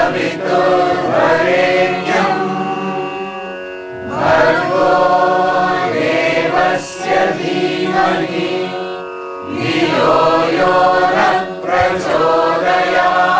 सवितुर्वरेण्यम् भर्गो देवस्य धीमहि धियो यो नः प्रचोदयात्।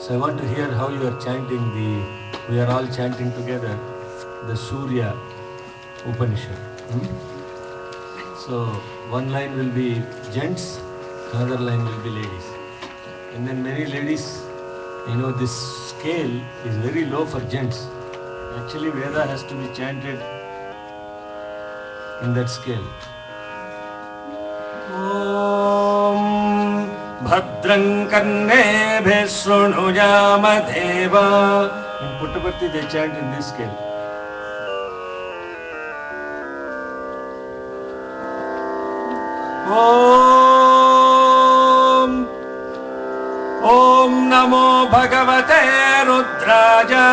So I want to hear how you are chanting the we are all chanting together the Surya Upanishad. So one line will be gents, another line will be ladies. And then many ladies, this scale is very low for gents. Actually Veda has to be chanted in that scale. Om Bhadrang Karnebhe Shrunuyama Deva. In Puttaparthi they chant in this scale. Om Namo Bhagavate Rudraja.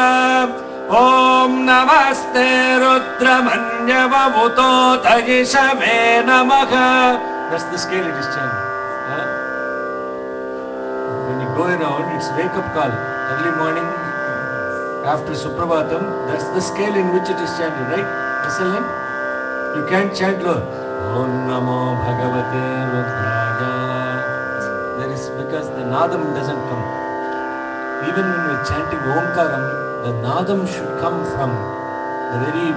Om Namaste Rudramanyava Muto Tagishave Namaha. That's the scale it is chanted. When you go around, it's wake up call. Early morning, after Suprabhatam, that's the scale in which it is chanted, right? SLM? You can't chant low. Om Namo Bhagavate Rudraja. That is because the Nadam doesn't come. Even when we're chanting Omkaram, the Nadam should come from the very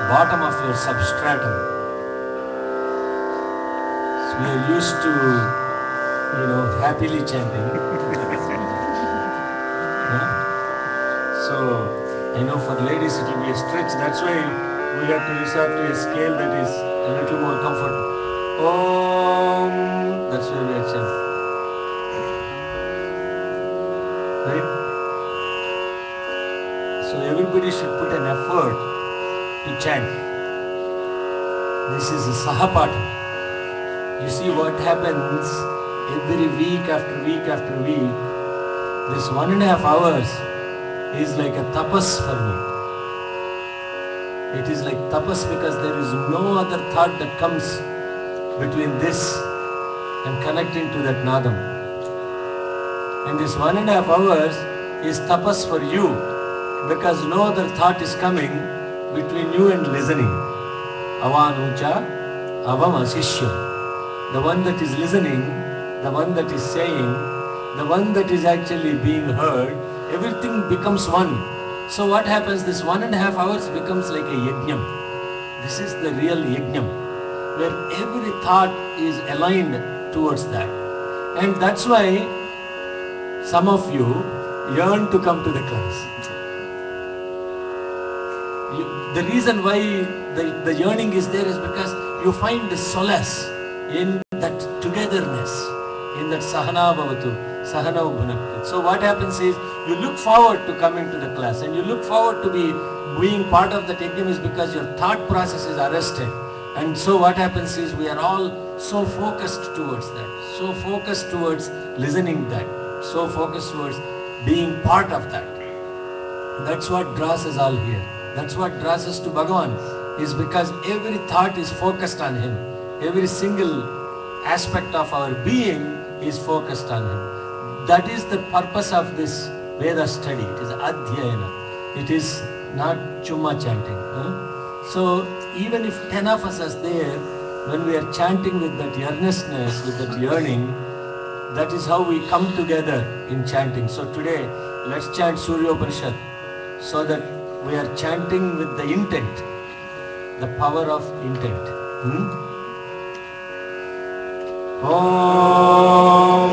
bottom of your substratum. So we are used to, happily chanting. So, for ladies it will be a stretch. That's why we have to resort to a scale that is a little more comfortable. Om. That's why we are chanting. Right? So everybody should put an effort to chant. This is a Sahapatam. You see what happens every week after week after week. This 1.5 hours is like a tapas for me. It is like tapas because there is no other thought that comes between this and connecting to that Nadam. And this 1.5 hours is tapas for you because no other thought is coming between you and listening. Avanucha avam asishyam. The one that is listening, the one that is saying, the one that is actually being heard, everything becomes one. So what happens? This 1.5 hours becomes like a yajnam. This is the real yajnam, where every thought is aligned towards that. And that's why some of you yearn to come to the class. The reason why the yearning is there is because you find the solace in that togetherness, in that Sahana Bhavatu, Sahana Bhunaktu. So what happens is, you look forward to coming to the class and you look forward to being part of the yajna is because your thought process is arrested. And so what happens is, we are all so focused towards that, so focused towards listening that, so focused towards being part of that. That's what draws us all here. That's what draws us to Bhagavan, is because every thought is focused on Him. Every single aspect of our being is focused on Him. That is the purpose of this Veda study. It is Adhyayana. It is not Chumma chanting. So even if 10 of us are there, when we are chanting with that earnestness, with that yearning, that is how we come together in chanting. So today, let's chant Surya Upanishad so that we are chanting with the intent, the power of intent. Om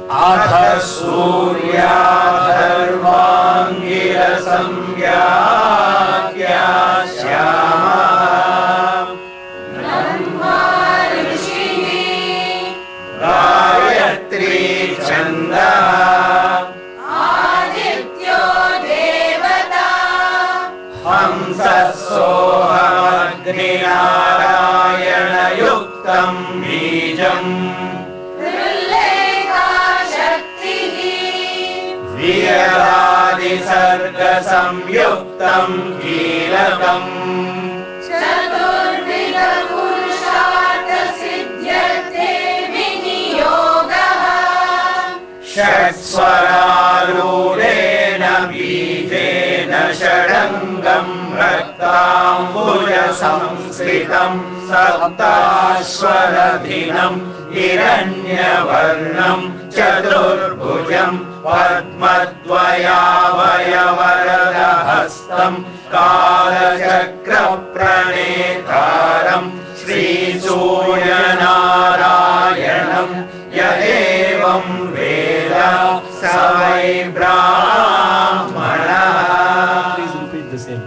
Adha Surya Dharvangira Samgyakya Shyama Brahma Rishini Gayatri Chanda Adityo Devata Hamsa Sohamagni Narayana Yuktam Bijam Vyadadi Sarga Samyuktam Kilakam Chaturvida Purushartha Siddhyate Viniyogaha Shatsvararurena Bijena Shadangam Raktambuja Samskritam Saptashvaradhinam Hiranyavarnam Chaturbhujam पद्मद्वयाभयवरदहस्तं कालचक्रप्रणेतारं श्रीसूर्यनारायणं य एवं वेद स वै ब्राह्मणः. Please repeat the same.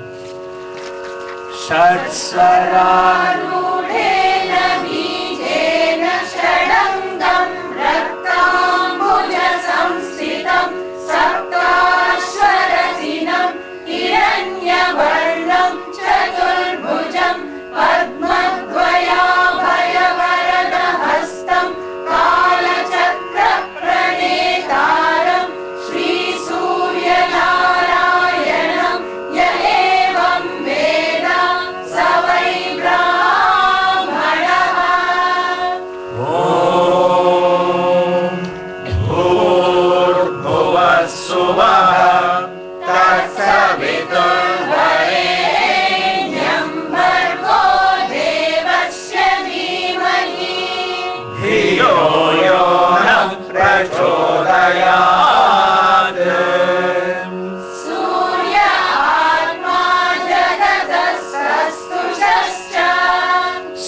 षट्स्वरारूढेन बीजेन षडङ्गं रक्ताम्बुजसंस्थितं सप्ताश्वरचिनं हिरण्यवर्णं चतुर्भुजं पद्मद्वयाभयवरदहस्तं कालचक्रप्रणेतारं श्रीसूर्यनारायणं य एवं वेद स वै ब्राह्मणः. भूर्भुवस्सुवः तत्सवितुर्वरेण्यं भर्गो देवस्य धीमहि धियो यो न प्रचोदयात्. सूर्य आत्मा जगतस्तस्तुषश्च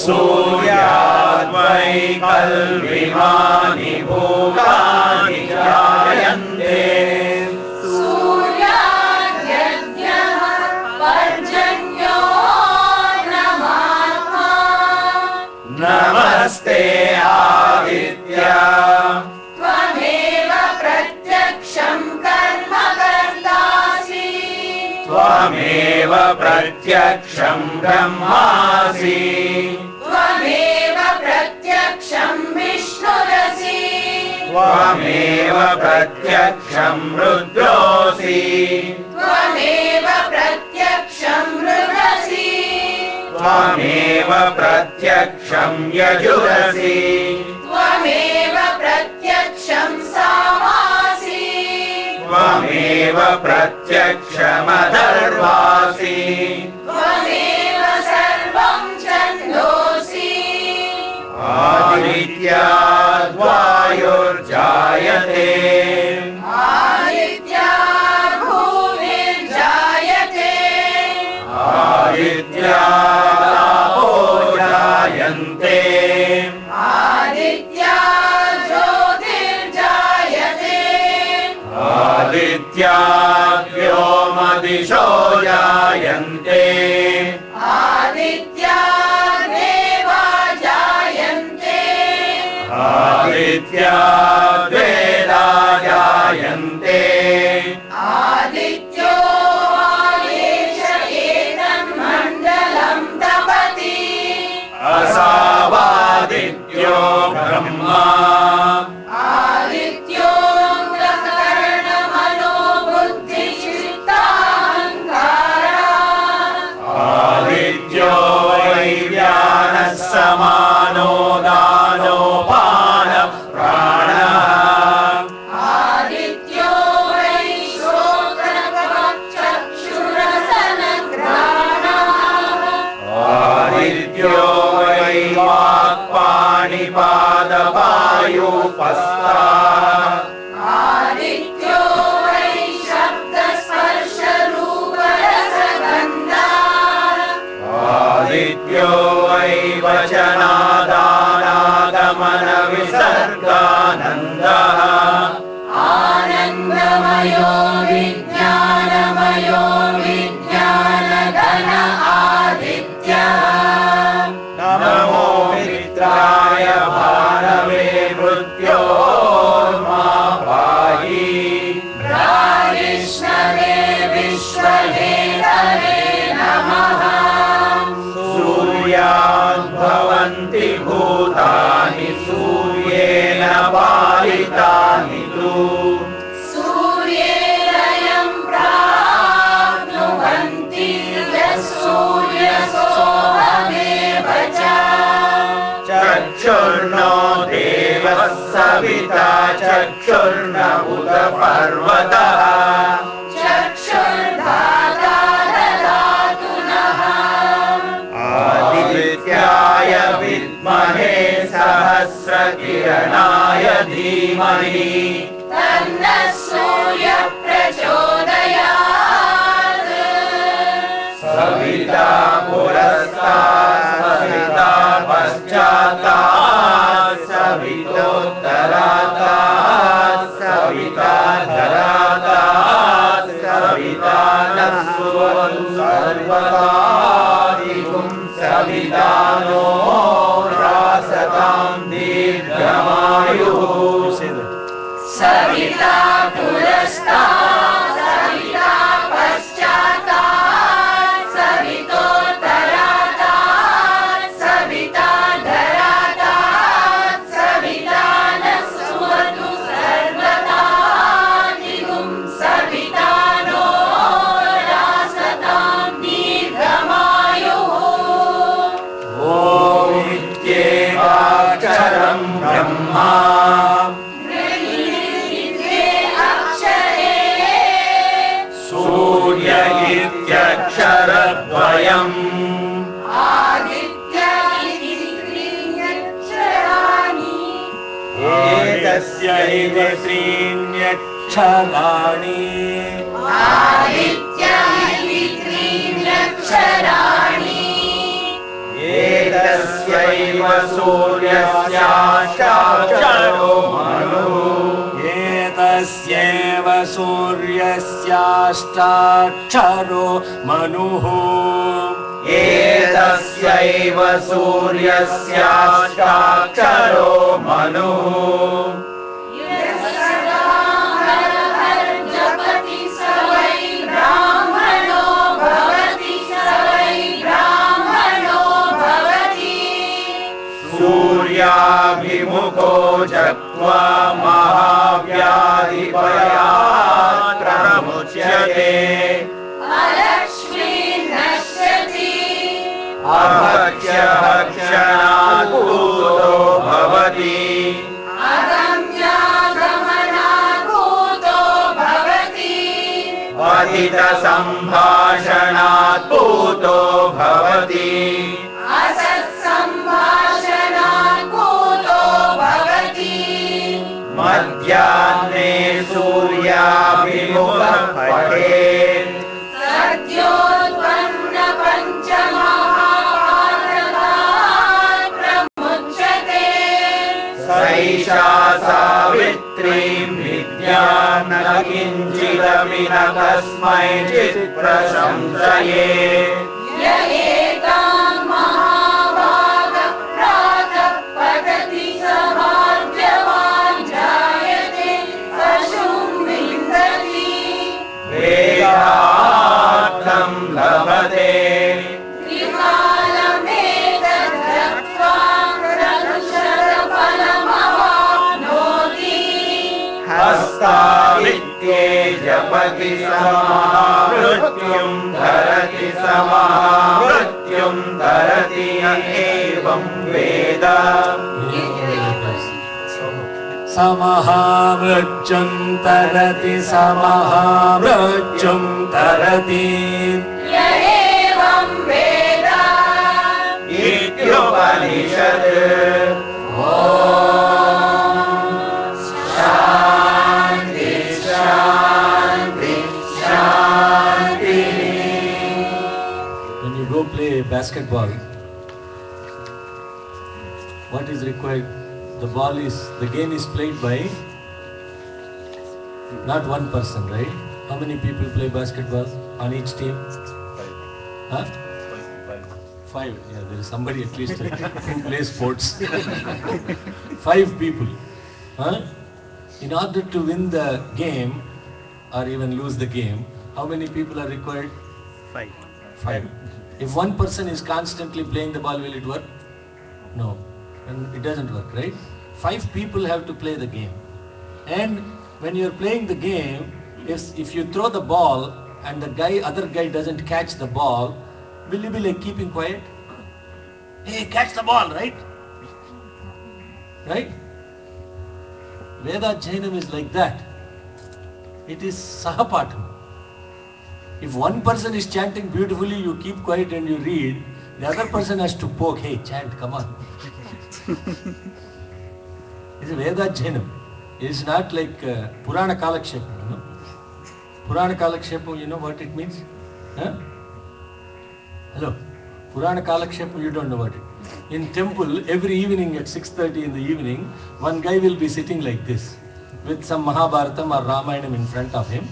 सूर्याद्वै कल्विमानि भूतानि जायन्ते. सूर्याद्यज्ञः पर्जन्यो नमात्मा नमस्ते आदित्य त्वमेव प्रत्यक्षं कर्म कर्तासि त्वमेव प्रत्यक्षं ब्रह्मासि त्वमेव प्रत्यक्षं विष्णुरसि त्वमेव प्रत्यक्षं रुद्रोऽसि त्वमेव प्रत्यक्षं मृगसि त्वमेव प्रत्यक्षं यजुरसि त्वमेव प्रत्यक्षं सामासि त्वमेव प्रत्यक्षमधर्वासि त्वमेव सर्वं छन्दोसि आदित्याद्वायुर्जायते आदित्याद् भूमिर्जायते आदित्यादापो जायन्ते आदित्याद् ज्योतिर्जायते आदित्याद्व्योमदिशो जायन्ते आदित्यादेवा जायन्ते आदित्याद्वेदा जायन्ते आदित्यो आदेश एतन्मण्डलं तपति असावादित्यो ब्रह्मा आदित्यो ग्रहकर्णमनो बुद्धिचित्ताहङ्कारः आदित्यो वै व्यानः समानो दानोपान प्राणः आदित्यो वै श्रोत्रकवचक्षुरसनघ्राणः आदित्यो वै वाक्पाणिपादपायुपस्था आदित्यो वै शब्दस्पर्शरूपरसगन्धः आदित्यो वै वचनादानागमनविसर्गानन्दः आनन्दमयो विज्ञानमयो विज्ञानघन आदित्यः नमो मित्राय भानवे मृत्योर्मा पाहि प्राणिष्णवे विश्वहेतवे नमः सूर्याद्भवन्ति भूतानि सूर्येण पालितानि तु सूर्येदयं प्राप्नुवन्ति यः सूर्यसोममेव च चक्षुर्नो देवः सविता चक्षुर्न उत पर्वतः चक्षुर्धाता ददातु नः आदित्याय विद्महे सहस्रकिरणाय धीमहि तन्नो तन्नः सूर्यः प्रचोदयात्। सविता पुरस्तात् सविता पश्चातात् सवितोत्तरातात् सविता धरातात् सविता नः सुवतु सर्वदादिगुं सविता नो रासतां दीर्घमायुः। सविता पुरस्तात् सविता पश्चातात् सवितोत्तरातात् सविता धरातात् सविता नः सुवतु सर्वदादिगुं सविता नो रासतां दीर्घमायुः। ॐ इत्येवाक्षरं ब्रह्मा सूर्य इत्यक्षरद्वयम् आदित्य इति त्रीण्यक्षराणि एतस्यैव त्रीण्यक्षराणि आदित्य इति त्रीण्यक्षराणि एतस्यैव सूर्यस्याष्टाक्षरो मनुः एतस्यैव सूर्यस्याष्टाक्षरो मनुः एतस्यैव सूर्यस्याष्टाक्षरो मनुः जपति स वै ब्राह्मणो भवति स वै ब्राह्मणो भवति। सूर्याभिमुखो जप्त्वा महाव्याधिभयात् प्रमुच्यते अलक्ष्मीर्नश्यति अभक्ष्य भक्षणात् पूतो भवति अगम्यागमनात् पूतो भवति। अहितसम्भाषणात् पूतो भवति असत्सम्भाषणात् पूतो भवति। मध्याह्ने सूर्याभिमुखः पठेत् सद्योत्पन्न पञ्चमहापातकात् प्रमुच्यते। सैषा सावित्रीं विद्यां न किञ्चिदपि न कस्मैचित् प्रशंसयेत्। य एतां महाभागः प्रातः पठति स भाग्यवान् जायते पशुं विन्दति। वेदार्थं लभते त्रिकालमेतद् फलमवाप्नोति। हस्तादित्ये जपति स महामृत्युं धरति स महामृत्युं धरति य एवं वेद। समहामृत्युं तरति समहामृत्युं तरति य एवं वेद। इत्युपनिषत्। शान्ति शान्ति शान्तिः। When you go play basketball, what is required? The game is played by not one person, right? How many people play basketball on each team? Huh? Five. Yeah, there is somebody at least who plays sports. 5 people. Huh? In order to win the game or even lose the game, how many people are required? 5. If one person is constantly playing the ball, will it work? No. And it doesn't work, right? 5 people have to play the game. And when you're playing the game, if you throw the ball and the other guy doesn't catch the ball, will you be like keeping quiet? Hey, catch the ball, right? Right? Veda Jainam is like that. It is Sahapatam. If one person is chanting beautifully, you keep quiet and you read. The other person has to poke, hey, chant, come on. It's a Veda Jainam. It's not like Purana Kalakshepam, you know. Purana Kalakshepam, you know what it means? Huh? Hello? Purana Kalakshepam, you don't know what it is. In temple, every evening at 6:30 in the evening, one guy will be sitting like this with some Mahabharatam or Ramayanam in front of him,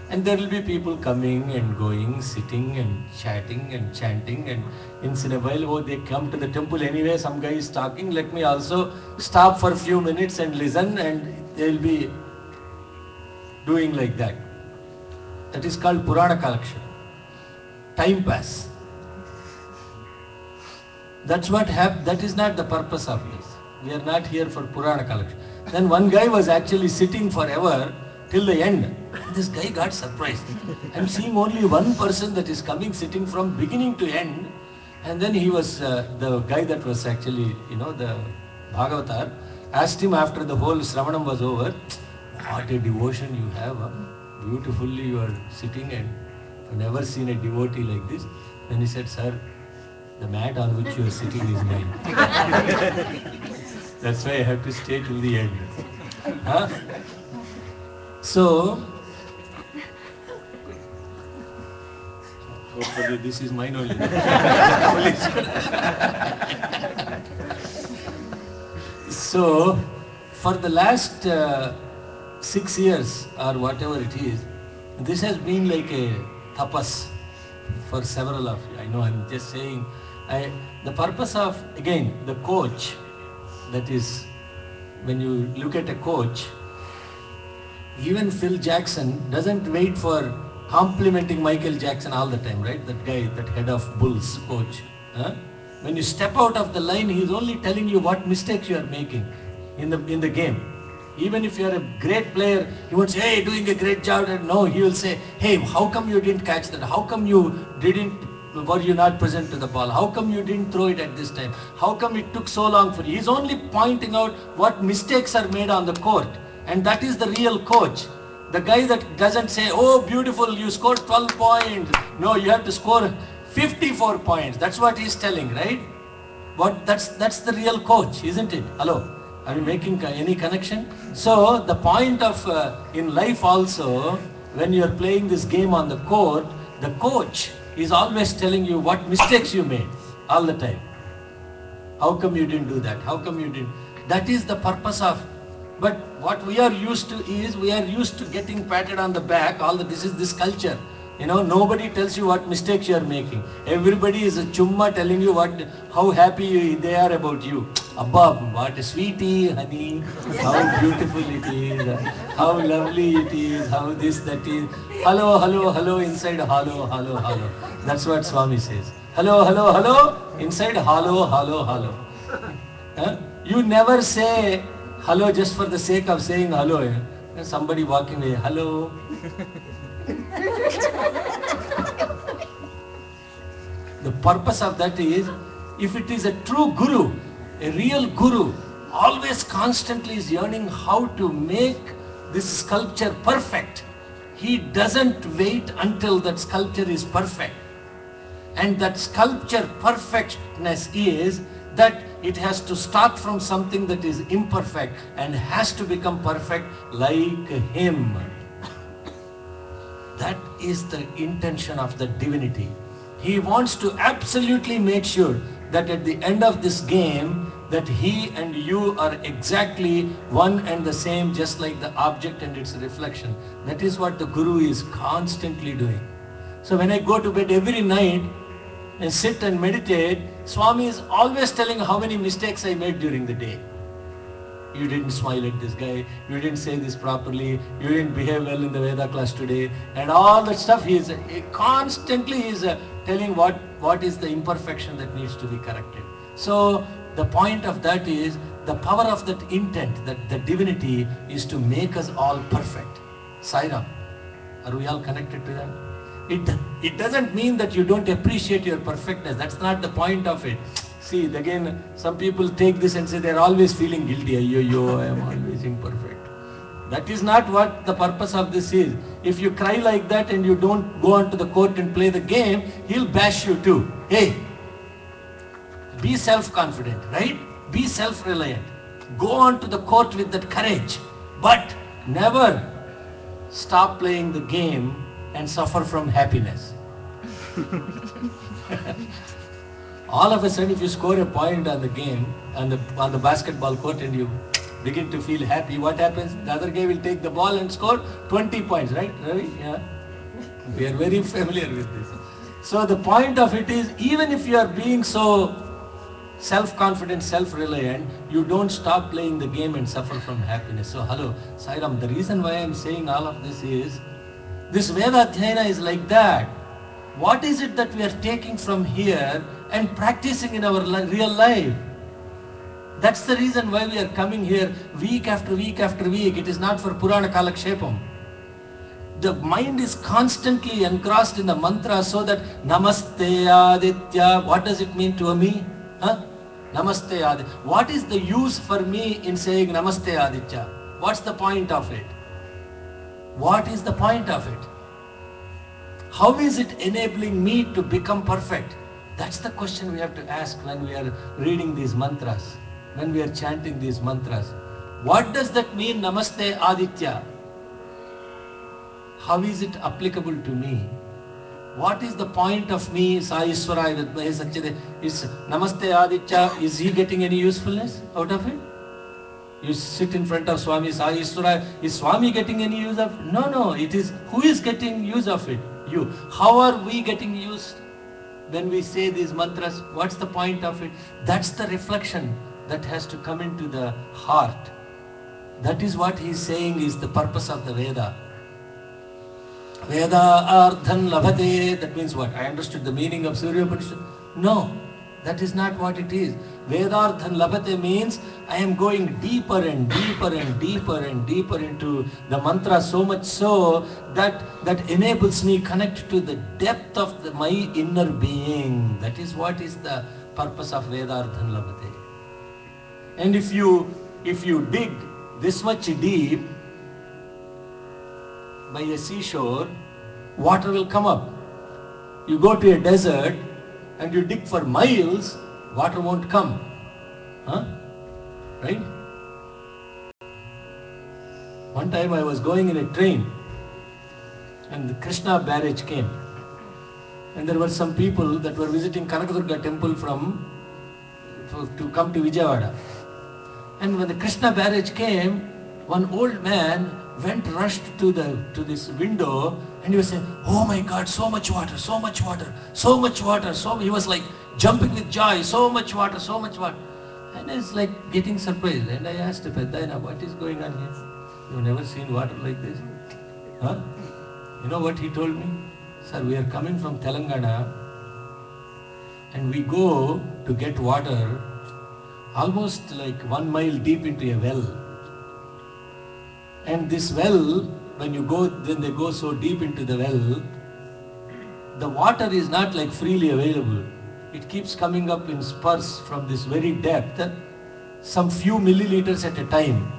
and there will be people coming and going, sitting and chatting and chanting, and once in a while, oh, they come to the temple anyway, some guy is talking, let me also stop for a few minutes and listen, and they will be doing like that. That is called Purana Kalakshepam. Time pass. That's what happened. That is not the purpose of this. We are not here for Purana Kalakshepam. Then one guy was actually sitting forever till the end. And this guy got surprised. I'm seeing only one person that is coming, sitting from beginning to end. And then he was, the guy that was actually, the Bhagavatar, asked him after the whole Shravanam was over, what a devotion you have. Huh? Beautifully you are sitting, and I've never seen a devotee like this. Then he said, sir, the mat on which you are sitting is mine. That's why I have to stay till the end. Huh? So, hopefully this is mine only. So, for the last 6 years or whatever it is, this has been like a tapas for several of you. I know, I'm just saying. The purpose of, again, the coach, that is, when you look at a coach, even Phil Jackson doesn't wait for complimenting Michael Jackson all the time, right? That guy, that head of Bulls coach. Huh? When you step out of the line, he's only telling you what mistakes you are making in the game. Even if you are a great player, he won't say, hey, doing a great job. No, he will say, hey, how come you didn't catch that? How come were you not present to the ball? How come you didn't throw it at this time? How come it took so long for you? He's only pointing out what mistakes are made on the court. And that is the real coach. The guy that doesn't say, oh, beautiful, you scored 12 points. No, you have to score 54 points. That's what he's telling, right? That's the real coach, isn't it? Hello? Are you making any connection? So, the point of, in life also, when you are playing this game on the court, the coach is always telling you what mistakes you made all the time. How come you didn't do that? How come you didn't? That is the purpose of. But what we are used to is, we are used to getting patted on the back. This is this culture. Nobody tells you what mistakes you are making. Everybody is a chumma telling you how happy they are about you. Abba, what a sweetie, honey, how beautiful it is, how lovely it is, how this, that is. Hello, hello, hello, inside hello, hello, hello. That's what Swami says. Hello, hello, hello, inside hello, hello, hello. Huh? You never say hello just for the sake of saying hello. Somebody walking away, hello. The purpose of that is, if it is a true guru, a real guru, always constantly is yearning how to make this sculpture perfect. He doesn't wait until that sculpture is perfect. And that sculpture perfectness is that it has to start from something that is imperfect and has to become perfect like him. That is the intention of the divinity. He wants to absolutely make sure that at the end of this game, that he and you are exactly one and the same, just like the object and its reflection. That is what the Guru is constantly doing. So when I go to bed every night and sit and meditate, Swami is always telling how many mistakes I made during the day. You didn't smile at this guy, you didn't say this properly, you didn't behave well in the Veda class today, and all that stuff. He constantly is telling what is the imperfection that needs to be corrected. So the point of that is, the power of that intent, that the divinity is to make us all perfect. Sai Ram, are we all connected to that? It doesn't mean that you don't appreciate your perfectness. That's not the point of it. See, again, some people take this and say they're always feeling guilty. I am always imperfect. That is not what the purpose of this is. If you cry like that and you don't go onto the court and play the game, he'll bash you too. Hey, be self-confident, right? Be self-reliant. Go on to the court with that courage. But never stop playing the game and suffer from happiness. All of a sudden, if you score a point on the game, on the basketball court, and you begin to feel happy, what happens? The other guy will take the ball and score 20 points, right, Ravi? Yeah. We are very familiar with this. So the point of it is, even if you are being so self-confident, self-reliant, you don't stop playing the game and suffer from happiness. So hello, Sai Ram, the reason why I am saying all of this is, this Veda Dhyana is like that. What is it that we are taking from here and practicing in our real life? That's the reason why we are coming here week after week after week. It is not for Purana Kalakshepam. The mind is constantly engrossed in the mantra so that Namaste Aditya, what does it mean to me? Huh? Namaste Aditya. What is the use for me in saying Namaste Aditya? What's the point of it? What is the point of it? How is it enabling me to become perfect? That's the question we have to ask when we are reading these mantras, when we are chanting these mantras. What does that mean, Namaste Aditya? How is it applicable to me? What is the point of me, Sai Ishwaraya Vidmahe Sachide? Is Namaste Aditya, is he getting any usefulness out of it? You sit in front of Swami Sai Ishwaraya, is Swami getting any use of it? No, it is, who is getting use of it? You. How are we getting used when we say these mantras? What's the point of it? That's the reflection that has to come into the heart. That is what he is saying is the purpose of the Veda. Veda ardhan labhate. That means what? I understood the meaning of Surya Upanishad. No, that is not what it is. Vedardhan labhate means I am going deeper and deeper and deeper and deeper into the mantra, so much so that enables me connect to the depth of my inner being. That is what is the purpose of Vedardhan labhate. And if you dig this much deep by a seashore, water will come up. You go to a desert and you dig for miles, water won't come. Huh? Right? One time I was going in a train and the Krishna barrage came. And there were some people that were visiting Kanakadurga temple to come to Vijayawada. And when the Krishna barrage came, one old man rushed to this window and he was saying, oh my God, so much water, so much water, so much water. He was like jumping with joy, so much water, so much water. And I was like getting surprised. And I asked Peddayana, what is going on here? You've never seen water like this? Huh? You know what he told me? Sir, we are coming from Telangana and we go to get water almost like 1 mile deep into a well. And this well, when they go so deep into the well, the water is not like freely available. It keeps coming up in spurts from this very depth, some few milliliters at a time.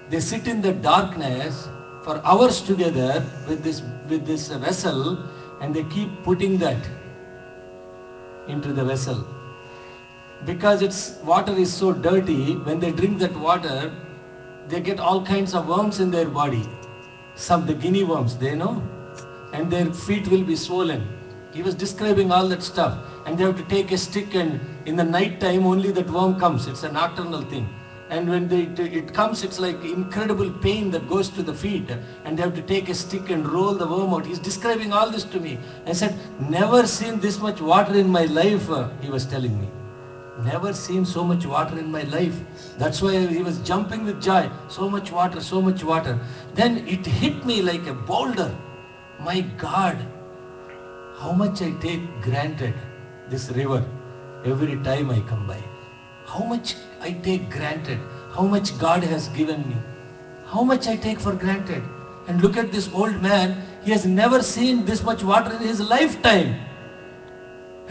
They sit in the darkness for hours together with this vessel, and they keep putting that into the vessel. Because water is so dirty, when they drink that water, they get all kinds of worms in their body. The guinea worms, they know. And their feet will be swollen. He was describing all that stuff. And they have to take a stick, and in the night time only that worm comes. It's a nocturnal thing. And when it comes, it's like incredible pain that goes to the feet. And they have to take a stick and roll the worm out. He's describing all this to me. I said, never seen this much water in my life, he was telling me. Never seen so much water in my life. That's why he was jumping with joy. So much water, so much water. Then it hit me like a boulder. My God, how much I take granted this river every time I come by. How much I take granted. How much God has given me. How much I take for granted. And look at this old man. He has never seen this much water in his lifetime.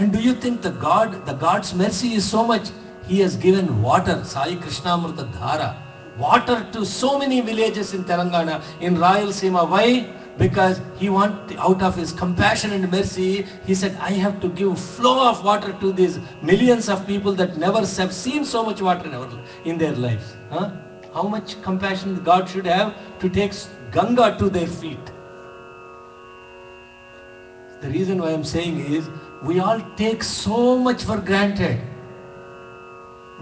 And do you think the God's mercy is so much? He has given water, Sai Krishnamrita Dhara, water to so many villages in Telangana, in Rayalaseema. Why? Because he out of his compassion and mercy, he said, I have to give flow of water to these millions of people that never have seen so much water in their lives. Huh? How much compassion God should have to take Ganga to their feet. The reason why I'm saying is, we all take so much for granted.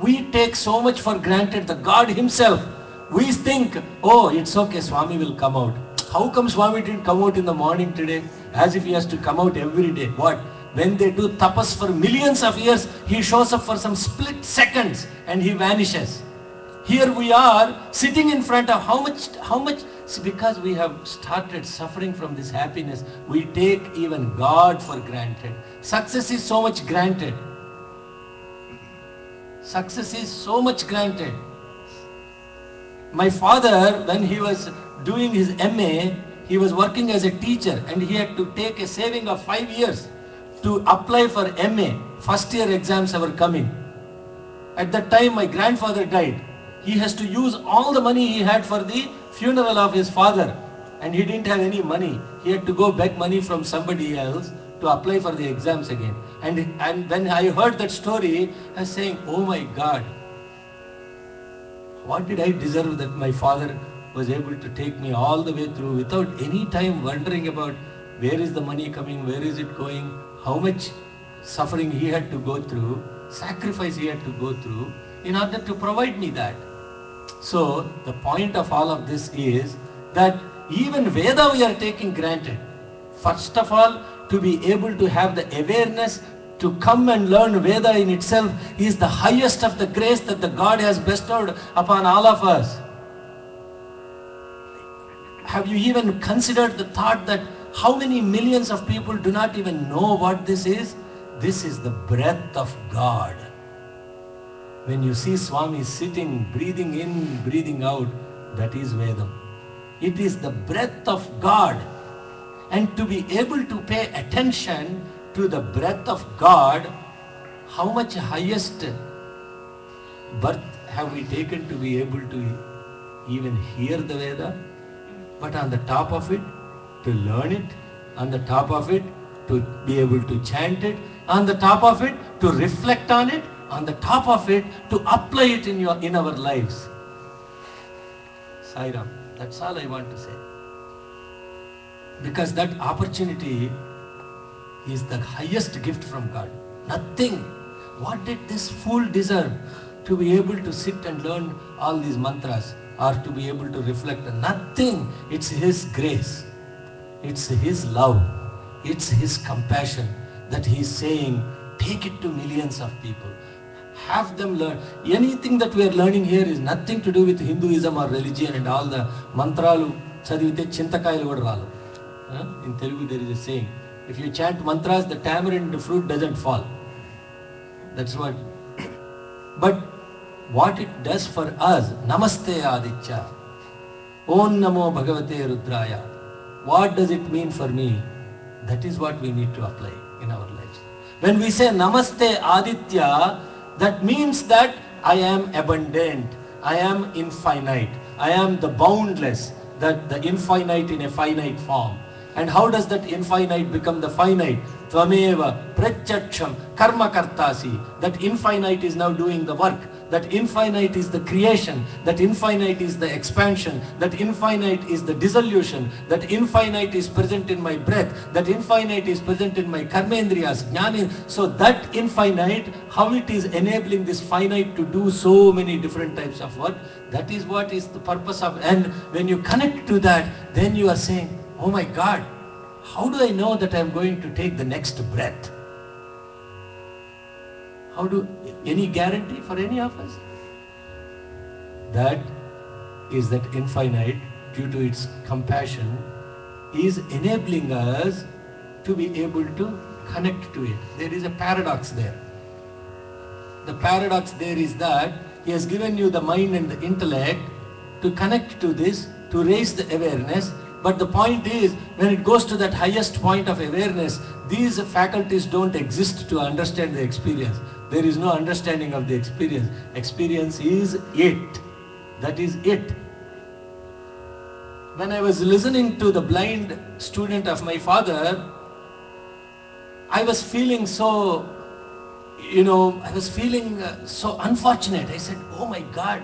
We take so much for granted, the God himself. We think, oh, it's okay, Swami will come out. How come Swami didn't come out in the morning today? As if he has to come out every day. What? When they do tapas for millions of years, he shows up for some split seconds and he vanishes. Here we are sitting in front of how much, see, because we have started suffering from this happiness, we take even God for granted. Success is so much granted. Success is so much granted. My father, when he was doing his MA, he was working as a teacher and he had to take a saving of 5 years to apply for MA. First year exams were coming. At that time my grandfather died. He has to use all the money he had for the funeral of his father, and he didn't have any money. He had to go beg money from somebody else to apply for the exams again. And when I heard that story, I was saying, oh my God, what did I deserve that my father was able to take me all the way through without any time wondering about where is the money coming, where is it going, how much suffering he had to go through, sacrifice he had to go through in order to provide me that. So the point of all of this is that even Veda we are taking granted. First of all, to be able to have the awareness to come and learn Veda in itself is the highest of the grace that the God has bestowed upon all of us. Have you even considered the thought that how many millions of people do not even know what this is? This is the breath of God. When you see Swami sitting, breathing in, breathing out, that is Vedam. It is the breath of God. And to be able to pay attention to the breath of God, how much highest birth have we taken to be able to even hear the Veda? But on the top of it, to learn it, on the top of it, to be able to chant it, on the top of it, to reflect on it, on the top of it, to apply it in our lives. Sai Ram, that's all I want to say. Because that opportunity is the highest gift from God. Nothing. What did this fool deserve to be able to sit and learn all these mantras or to be able to reflect? Nothing. It's His grace. It's His love. It's His compassion that He's saying, take it to millions of people. Have them learn. Anything that we are learning here is nothing to do with Hinduism or religion and all the mantralu chadivite chintakayalu kuda ralu. In Telugu there is a saying, if you chant mantras, the tamarind fruit doesn't fall. That's what. But what it does for us, Namaste Aditya, Om Namo Bhagavate Rudraya, what does it mean for me? That is what we need to apply in our lives. When we say Namaste Aditya, that means that I am abundant, I am infinite, I am the boundless, that the infinite in a finite form. And how does that infinite become the finite? Tvameva pratyaksham karma kartasi. That infinite is now doing the work. That infinite is the creation. That infinite is the expansion. That infinite is the dissolution. That infinite is present in my breath. That infinite is present in my karmendriyas, jnani. So that infinite, how it is enabling this finite to do so many different types of work, that is what is the purpose of. And when you connect to that, then you are saying, oh my God, how do I know that I am going to take the next breath? Any guarantee for any of us? That is that infinite, due to its compassion, is enabling us to be able to connect to it. There is a paradox there. The paradox there is that He has given you the mind and the intellect to connect to this, to raise the awareness. But the point is, when it goes to that highest point of awareness, these faculties don't exist to understand the experience. There is no understanding of the experience. Experience is it. That is it. When I was listening to the blind student of my father, I was feeling so, I was feeling so unfortunate. I said, oh my God,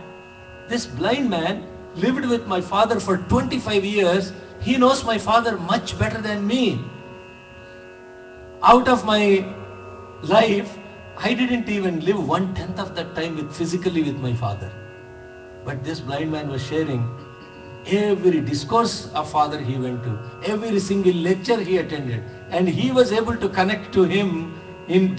This blind man lived with my father for 25 years. He knows my father much better than me. Out of my life, I didn't even live 1/10 of that time physically with my father. But this blind man was sharing every discourse of father he went to, every single lecture he attended, and he was able to connect to him in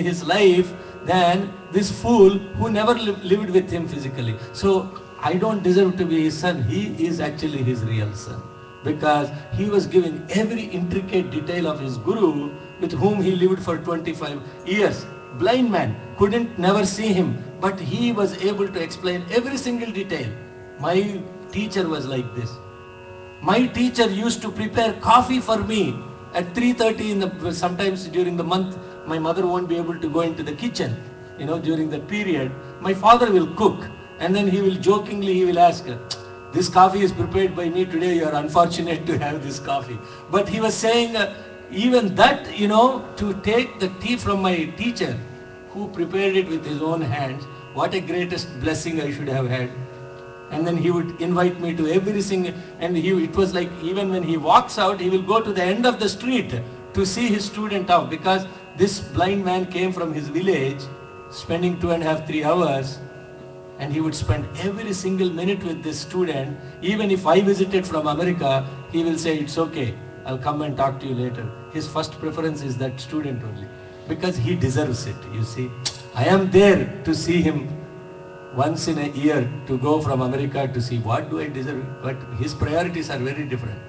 his life than this fool who never lived with him physically. So I don't deserve to be his son. He is actually his real son, because he was given every intricate detail of his guru with whom he lived for 25 years. Blind man, never see him, but he was able to explain every single detail. My teacher was like this. My teacher used to prepare coffee for me at 3:30 sometimes during the month. My mother won't be able to go into the kitchen, during that period. My father will cook, and then he will jokingly, he will ask, this coffee is prepared by me today, you are unfortunate to have this coffee. But he was saying, even that, to take the tea from my teacher, who prepared it with his own hands, what a greatest blessing I should have had. And then he would invite me to every single, and it was like, even when he walks out, he will go to the end of the street to see his student out, because this blind man came from his village, spending 2.5, 3 hours, and he would spend every single minute with this student. Even if I visited from America, he will say, it's okay, I'll come and talk to you later. His first preference is that student only, because he deserves it, you see. I am there to see him once in a year, to go from America to see what do I deserve. But his priorities are very different.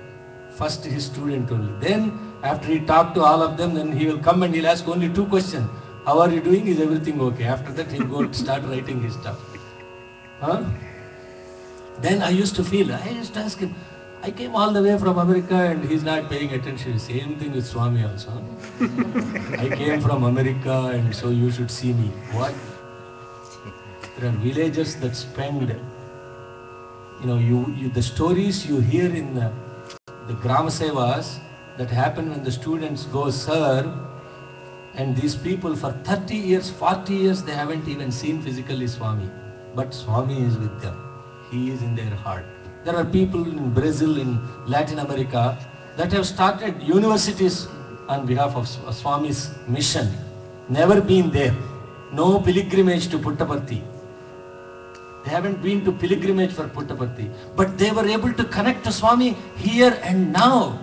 First his student only. Then after he talked to all of them, then he will come and he'll ask only 2 questions. How are you doing? Is everything okay? After that he'll go start writing his stuff. Then I used to ask him, I came all the way from America and he's not paying attention. Same thing with Swami also. I came from America and so you should see me. What? There are villagers that spend, the stories you hear in the Gram Sevas that happen when the students go serve, and these people for 30 years, 40 years, they haven't even seen physically Swami. But Swami is with them. He is in their heart. There are people in Brazil, in Latin America, that have started universities on behalf of Swami's mission. Never been there. No pilgrimage to Puttaparthi. They haven't been to pilgrimage for Puttaparthi. But they were able to connect to Swami here and now.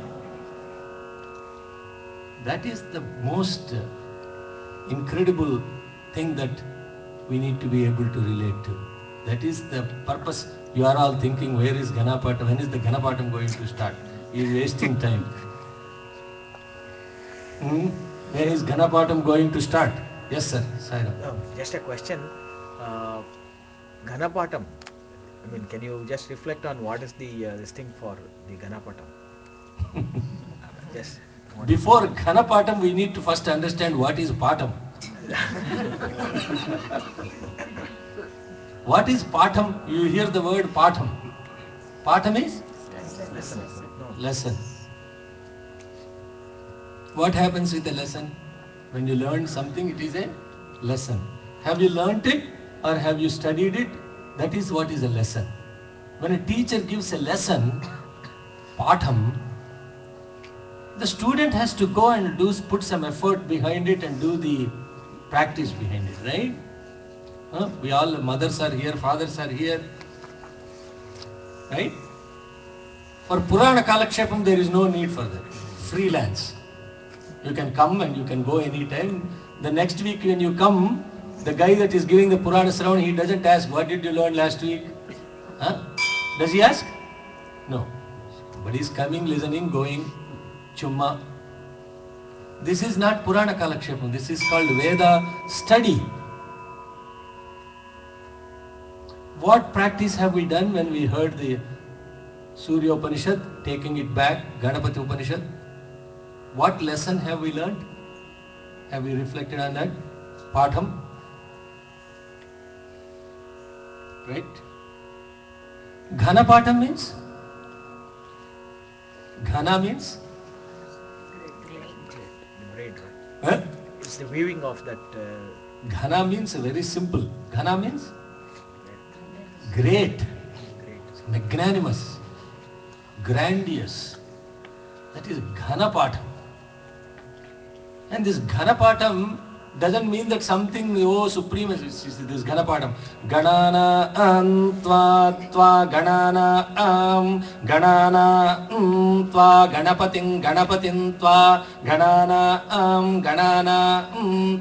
That is the most incredible thing that we need to be able to relate to. That is the purpose. You are all thinking, where is Ganapatam? When is the Ganapatam going to start? You are wasting time. Where is Ganapatam going to start? Yes, sir. Just a question. Ganapatam. Can you just reflect on what is this thing for the Ganapatam? Yes. Before Ganapatam, we need to first understand what is Patam. What is Patam? You hear the word Patam. Patam is? Lesson. What happens with a lesson? When you learn something, it is a lesson. Have you learnt it or have you studied it? That is what is a lesson. When a teacher gives a lesson, Patam, the student has to go and put some effort behind it and do the practice behind it, right? We all, mothers are here, fathers are here, right? For Purana Kalakshepam, there is no need for that. Freelance. You can come and you can go anytime. The next week when you come, the guy that is giving the Purana Sravan, he doesn't ask, what did you learn last week? Does he ask? No. But he is coming, listening, going, chumma. This is not Purana Kalakshepam. This is called Veda study. What practice have we done when we heard the Surya Upanishad, taking it back, Ganapati Upanishad? What lesson have we learned? Have we reflected on that? Patham. Right? Ghanapatham means? Ghana means? Huh? It's the weaving of that. Ghana means very simple. Ghana means? great, magnanimous, grandiose. That is Ghanapatam. And this Ghanapatam doesn't mean that something, oh, supreme is this Ghanapatam. Ganana tva tva ganana ganana tva ganapatin ganapatin tva ganana ganana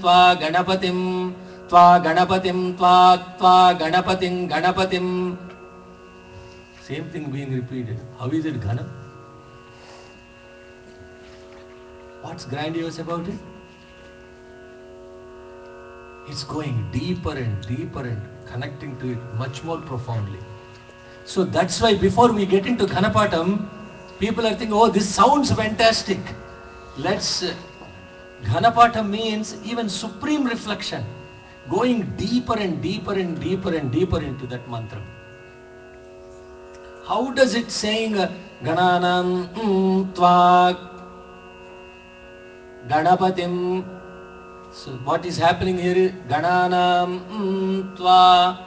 tva ganapatim tva ganapatim tva tva ganapatin ganapatim. Same thing being repeated. How is it Ghana? What's grandiose about it? It's going deeper and deeper and connecting to it much more profoundly. So that's why before we get into Ghanapatam, people are thinking, oh, this sounds fantastic. Ghanapatam means even supreme reflection, going deeper and deeper and deeper and deeper into that mantra. How does it saying Gananam Tva Ganapatim? So what is happening here is Gananam Tva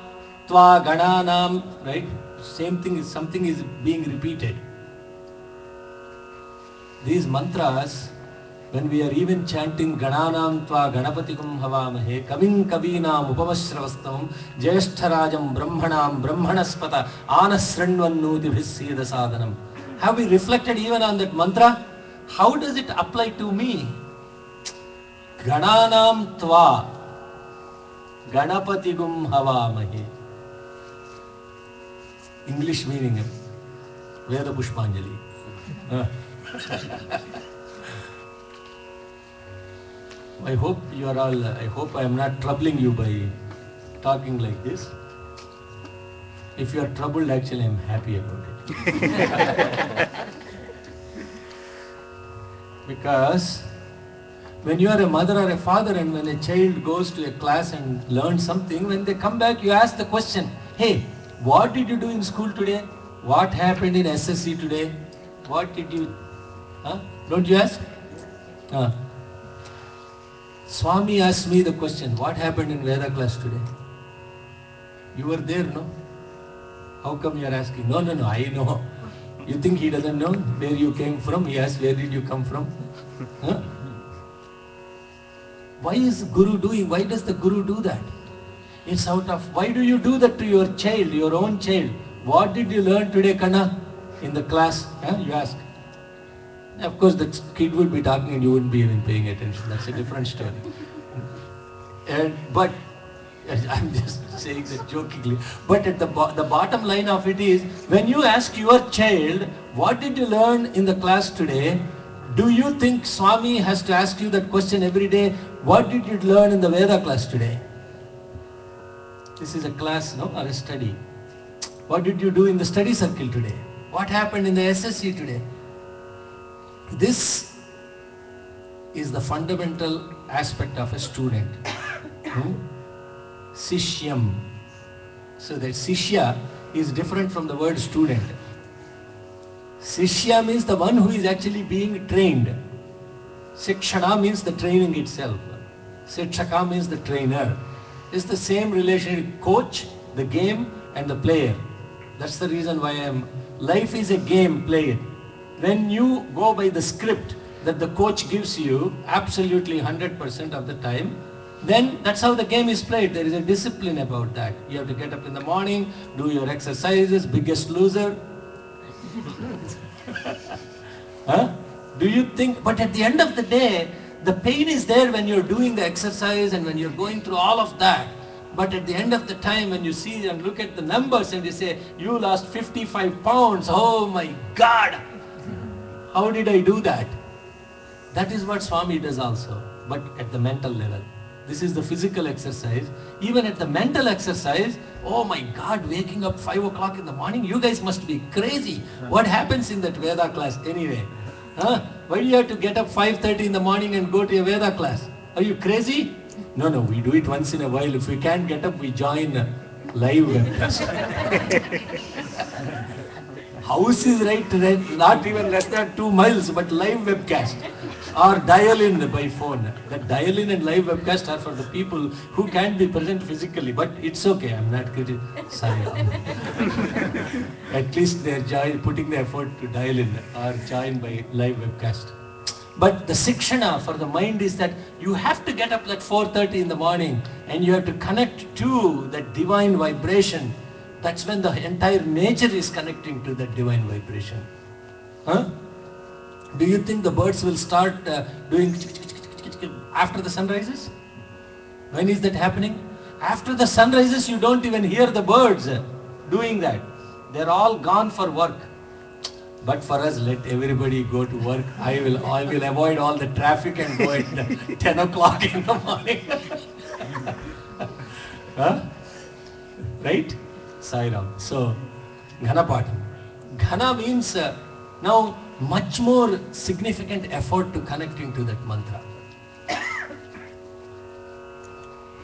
Tva Gananam, right? Same thing is, something is being repeated. These mantras, when we are even chanting Gananam Tva Ganapatikum Havamahe Kavin Kavinam Upamashravastavam Jayashtharajam Brahmanam Brahmanaspata Anasranvannuti Bhisyeda Sadhanam. Have we reflected even on that mantra? How does it apply to me? Gananam Tva Ganapatigum Havamahe. English meaning Veda Pushpanjali. I hope you are all, I hope I am not troubling you by talking like this. If you are troubled, actually I am happy about it. Because when you are a mother or a father and when a child goes to a class and learns something, when they come back you ask the question, hey, what did you do in school today? What happened in SSC today? What did you, don't you ask? Swami asked me the question, what happened in Veda class today? You were there, no? How come you are asking? No, I know. You think he doesn't know where you came from? He asked, where did you come from? Why is Guru doing? Why does the Guru do that? It's out of, why do you do that to your child, your own child? What did you learn today, Kanna, in the class? You ask. Of course, the kid would be talking and you wouldn't be even paying attention. That's a different story. But I'm just saying that jokingly. But at the bottom line of it is, when you ask your child, what did you learn in the class today? Do you think Swami has to ask you that question every day? What did you learn in the Veda class today? This is a class, no, or a study. What did you do in the study circle today? What happened in the SSC today? This is the fundamental aspect of a student. Sishyam. So that Sishya is different from the word student. Sishya means the one who is actually being trained. Shikshana means the training itself. Shikshaka means the trainer. It's the same relation, coach, the game and the player. That's the reason why life is a game, play it. When you go by the script that the coach gives you, absolutely 100% of the time, then that's how the game is played. There is a discipline about that. You have to get up in the morning, do your exercises, Biggest Loser. Do you think, but at the end of the day, the pain is there when you're doing the exercise and when you're going through all of that. But at the end of the time, when you see and look at the numbers and you say, you lost 55 pounds, oh my God! How did I do that? That is what Swami does also, but at the mental level. This is the physical exercise. Even at the mental exercise, oh my God, waking up 5 o'clock in the morning, you guys must be crazy. What happens in that Veda class anyway? Why do you have to get up 5:30 in the morning and go to a Veda class? Are you crazy? No, we do it once in a while. If we can't get up, we join live webcast. House is right, not even less than 2 miles, but live webcast. or dial in by phone. That dial in and live webcast are for the people who can't be present physically, but it's okay, I'm not sorry. At least they're putting the effort to dial in or join by live webcast. But the sikshana for the mind is that you have to get up at 4:30 in the morning and you have to connect to that divine vibration. That's when the entire nature is connecting to that divine vibration. Huh? Do you think the birds will start doing after the sun rises? When is that happening? After the sun rises, you don't even hear the birds doing that. They're all gone for work. But for us, let everybody go to work. I will avoid all the traffic and go at 10 o'clock in the morning. Huh? Right? Sairam. So, Ghanapatam. Ghana means now much more significant effort to connecting to that mantra.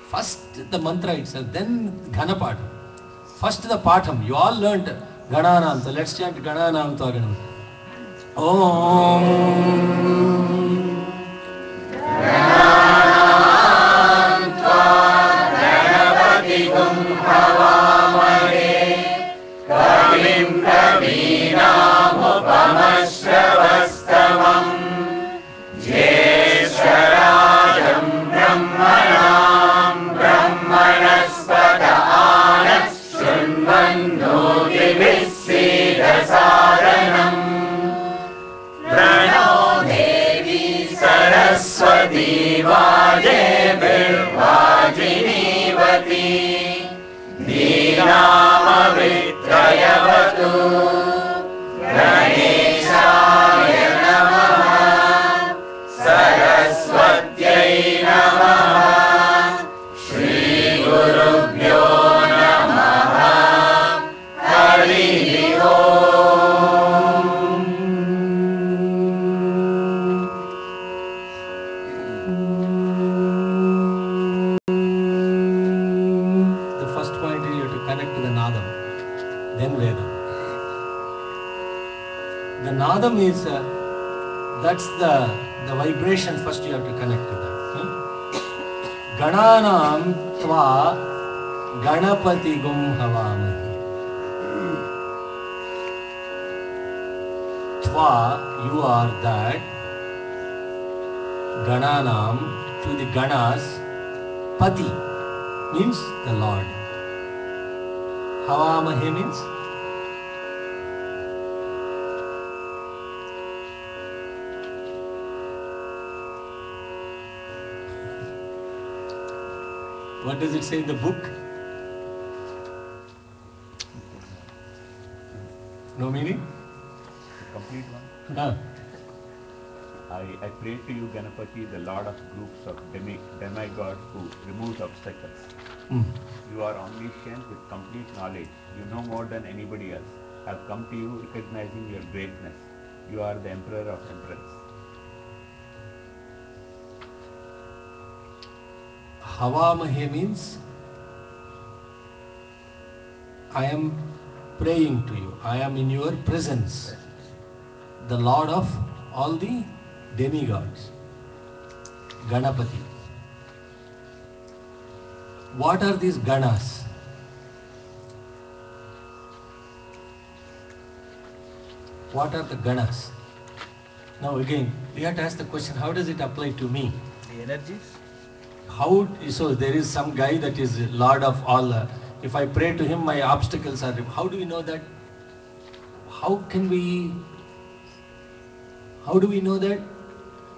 First the mantra itself, then Ghanapatam. First the Patham. You all learned Gananam. So let's chant Gananam Tvaganam. Om. Gananam Tvaganapatikum Bhavamahe Kavim Kavinamupamashravastamam Jeshwarajam Brahmanam Brahmanaspata Anat Shunvannotivissidasaranam Prano Devi Saraswati Vajebirvajinivati Dhinamavitrayavatu Ganeshaya Namaha Saraswatyai Namaha Shri Gurubhyo Namaha Hari Om. The first point is you have to connect to the Nadam, then Vedam. The Nadam is, that's the vibration first you have to connect to that. Gananam Tva Ganapati Gum Havamahi. Tva, you are that. Gananam, to the Ganas, Pati means the Lord. Havamahi means what does it say in the book? No meaning? Complete one. Ah. I pray to you, Ganapati, the Lord of groups of demigod who removes obstacles. You are omniscient with complete knowledge. You know more than anybody else. I have come to you recognizing your greatness. You are the Emperor of Emperors. Havamahe means I am praying to you. I am in your presence. The Lord of all the demigods. Ganapati. What are these Ganas? What are the Ganas? Now again, we have to ask the question, how does it apply to me? The energies? How, so there is some guy that is Lord of all, if I pray to him, my obstacles are, how do we know that? How do we know that?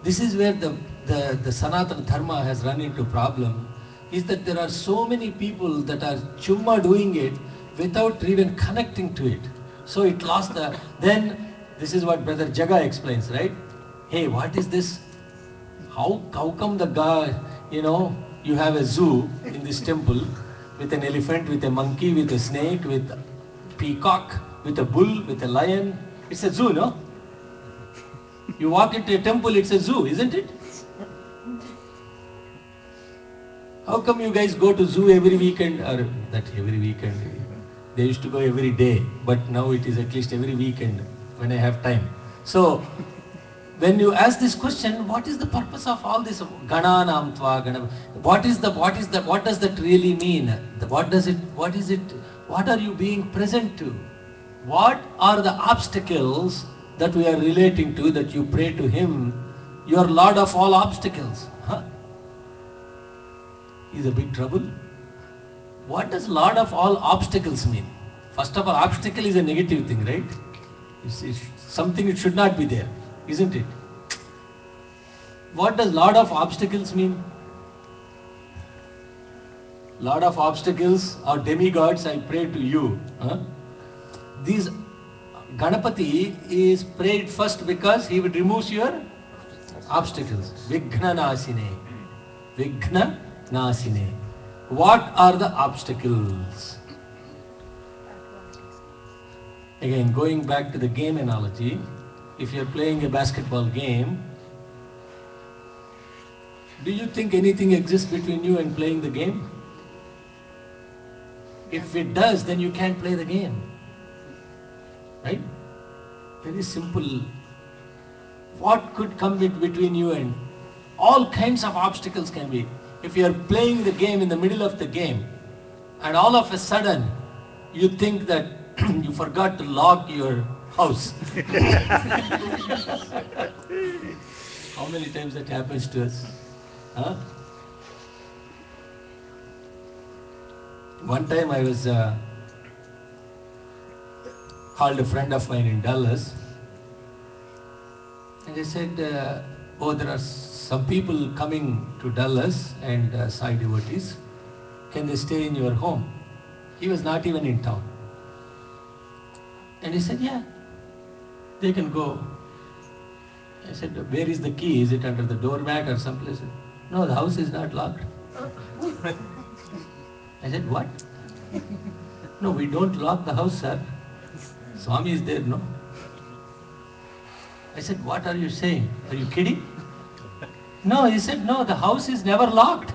This is where the Sanatana Dharma has run into problem, is that there are so many people that are chumma doing it without even connecting to it. So it lost the, then this is what Brother Jaga explains, right? Hey, what is this? How come the guy, you have a zoo in this temple with an elephant, with a monkey, with a snake, with a peacock, with a bull, with a lion. It's a zoo, no? You walk into a temple, it's a zoo, isn't it? How come you guys go to zoo every weekend, or that every weekend? They used to go every day, but now it is at least every weekend when I have time. So, when you ask this question, what is the purpose of all this Gananam Tva Ganam? What does that really mean? What are you being present to? What are the obstacles that we are relating to, that you pray to Him? You are Lord of all obstacles. Huh? Is a big trouble. What does Lord of all obstacles mean? First of all, obstacle is a negative thing, right? It's something it should not be there, isn't it? What does Lord of obstacles mean? Lord of obstacles or demigods, I pray to you. Huh? These Ganapati is prayed first because he would remove your obstacles. Vighna Nasine. Vighna Nasine. What are the obstacles? Again, going back to the game analogy, if you are playing a basketball game, do you think anything exists between you and playing the game? If it does, then you can't play the game. Right? Very simple. What could come between you and all kinds of obstacles can be. If you are playing the game in the middle of the game and all of a sudden you think that you forgot to lock your house. How many times that happens to us? Huh? One time I was called a friend of mine in Dallas, and I said, oh, there are some people coming to Dallas and Sai devotees. Can they stay in your home? He was not even in town. And he said, yeah, they can go. I said, where is the key? Is it under the doormat or someplace? No, the house is not locked. I said, what? No, we don't lock the house, sir. Swami is there, no? I said, what are you saying? Are you kidding? No, he said, no, the house is never locked.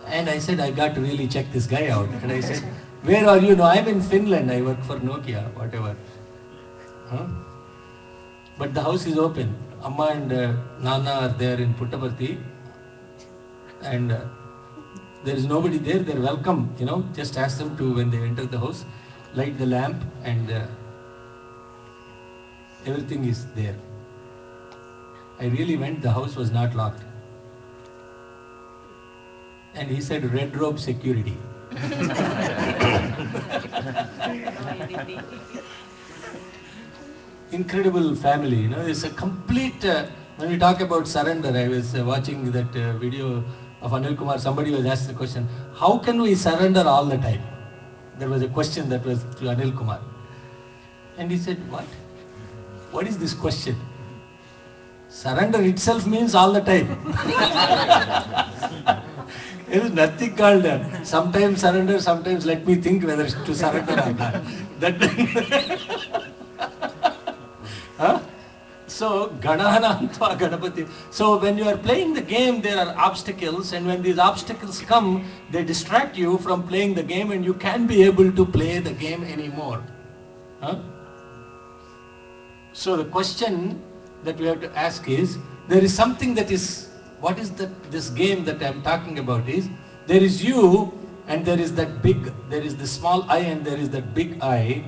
And I said, I got to really check this guy out. And I said, where are you? No, I'm in Finland. I work for Nokia, whatever. Huh? But the house is open. Amma and Nana are there in Puttaparthi. And there is nobody there. They're welcome. Just ask them to, when they enter the house, light the lamp and everything is there. I really went, the house was not locked. And he said, red robe security. Incredible family, it's a complete, when we talk about surrender, I was watching that video of Anil Kumar, somebody was asked the question, how can we surrender all the time? There was a question that was to Anil Kumar. And he said, what? What is this question? Surrender itself means all the time. There is nothing called sometimes surrender, sometimes let me think whether to surrender or not. Huh? So, Gananantva Ganapati. So, when you are playing the game, there are obstacles, and when these obstacles come, they distract you from playing the game, and you can't be able to play the game anymore. Huh? So, the question that we have to ask is, there is something that is, what is this game that I am talking about is, there is you and there is that big, there is the small I and there is that big I.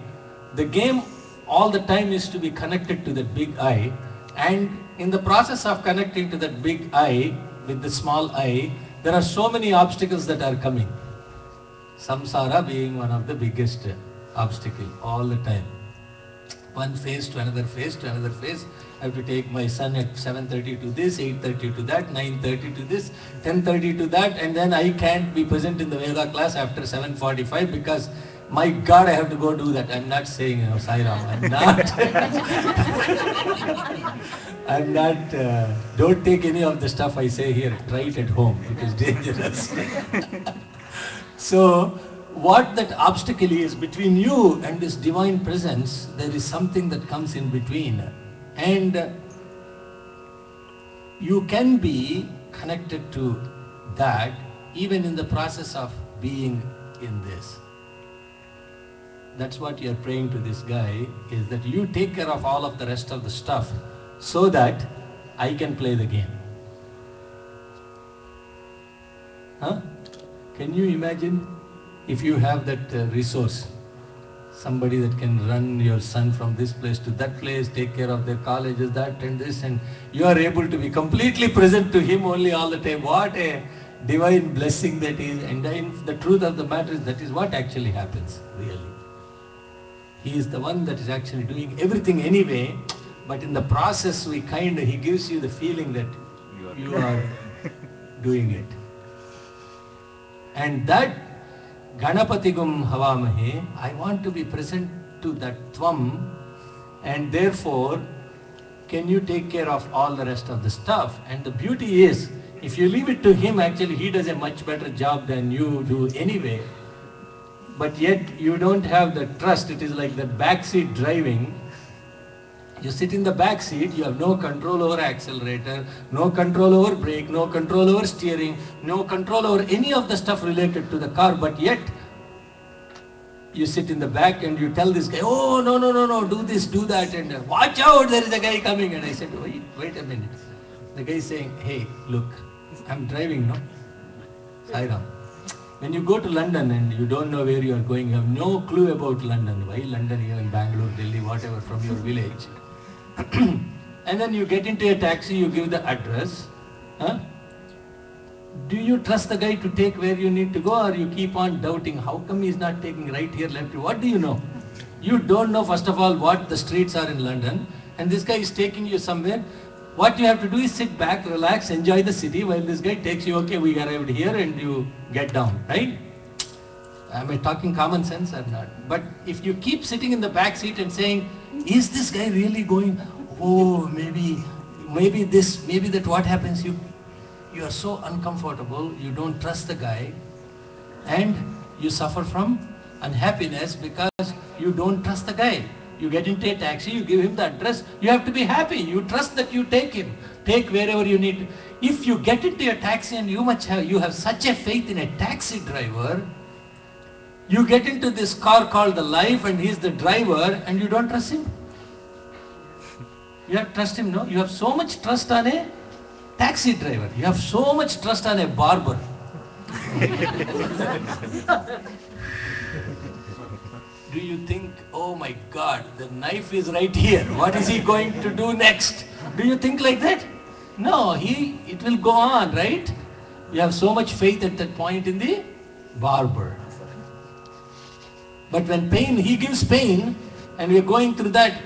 The game all the time is to be connected to that big I, and in the process of connecting to that big I with the small I, there are so many obstacles that are coming. Samsara being one of the biggest obstacles all the time. One phase to another phase to another phase. I have to take my son at 7:30 to this, 8:30 to that, 9:30 to this, 10:30 to that, and then I can't be present in the Veda class after 7:45 because, my God, I have to go do that. I'm not saying, Sai Ram, I'm not, don't take any of the stuff I say here, try it at home, it is dangerous. So, what that obstacle is between you and this divine presence, there is something that comes in between. And you can be connected to that even in the process of being in this. That's what you're praying to this guy, is that you take care of all of the rest of the stuff so that I can play the game. Huh? Can you imagine if you have that resource? Somebody that can run your son from this place to that place, take care of their colleges, that and this, and you are able to be completely present to him only all the time. What a divine blessing that is. And then the truth of the matter is that is what actually happens, really. He is the one that is actually doing everything anyway, but in the process he gives you the feeling that you are doing it. And that Ganapatigum Havamahe, I want to be present to that Tvam, and therefore, can you take care of all the rest of the stuff? And the beauty is, if you leave it to him, actually he does a much better job than you do anyway. But yet you don't have the trust. It is like that backseat driving. You sit in the back seat, you have no control over accelerator, no control over brake, no control over steering, no control over any of the stuff related to the car, but yet you sit in the back and you tell this guy, oh, no, do this, do that, and watch out, there is a guy coming. And I said, wait a minute. The guy is saying, hey, look, I'm driving, no? Sairam. When you go to London and you don't know where you are going, you have no clue about London. Why London, here in Bangalore, Delhi, whatever, from your village. And then you get into a taxi, you give the address. Huh? Do you trust the guy to take where you need to go, or you keep on doubting, how come he's not taking right here, left here? What do you know? You don't know, first of all, what the streets are in London, and this guy is taking you somewhere. What you have to do is sit back, relax, enjoy the city while this guy takes you, okay, we arrived here, and you get down, right? Am I talking common sense or not? But if you keep sitting in the back seat and saying, is this guy really going, oh, maybe this, maybe that, what happens? You are so uncomfortable, you don't trust the guy, and you suffer from unhappiness because you don't trust the guy. You get into a taxi, you give him the address, you have to be happy, you trust that you take him, take wherever you need. If you get into a taxi and you have such a faith in a taxi driver, you get into this car called the life and he's the driver and you don't trust him. You have to trust him, no? You have so much trust on a taxi driver. You have so much trust on a barber. Do you think, oh my God, the knife is right here. What is he going to do next? Do you think like that? No, it will go on, right? You have so much faith at that point in the barber. But when he gives pain, and we are going through that,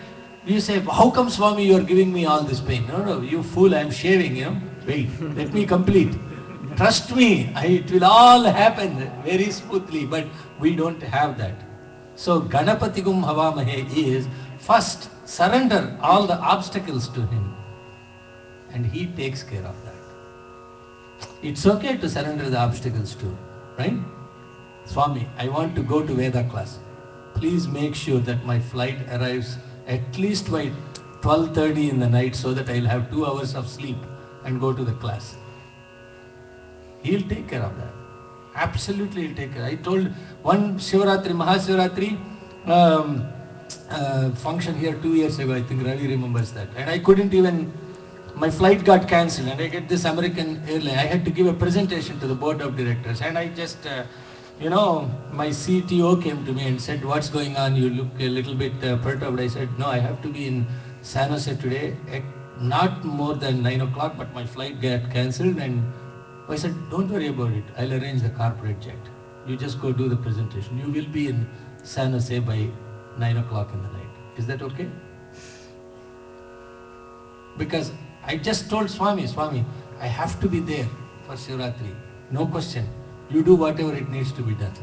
you say, how come Swami you are giving me all this pain? No, you fool, I am shaving, Wait, let me complete. Trust me, it will all happen very smoothly, but we don't have that. So Ganapatigum Havamahe is, first surrender all the obstacles to him, and he takes care of that. It's okay to surrender the obstacles too, right? Swami, I want to go to Veda class. Please make sure that my flight arrives at least by 12:30 in the night so that I'll have 2 hours of sleep and go to the class. He'll take care of that. Absolutely he'll take care. I told one Shivaratri, Mahashivratri function here 2 years ago, I think Ravi remembers that. And I couldn't even, my flight got cancelled and I get this American airline. I had to give a presentation to the board of directors and I just, my CTO came to me and said, what's going on? You look a little bit perturbed. I said, no, I have to be in San Jose today at not more than 9 o'clock, but my flight got cancelled. And I said, don't worry about it. I'll arrange the corporate jet. You just go do the presentation. You will be in San Jose by 9 o'clock in the night. Is that okay? Because I just told Swami, I have to be there for Shivratri. No question. You do whatever it needs to be done.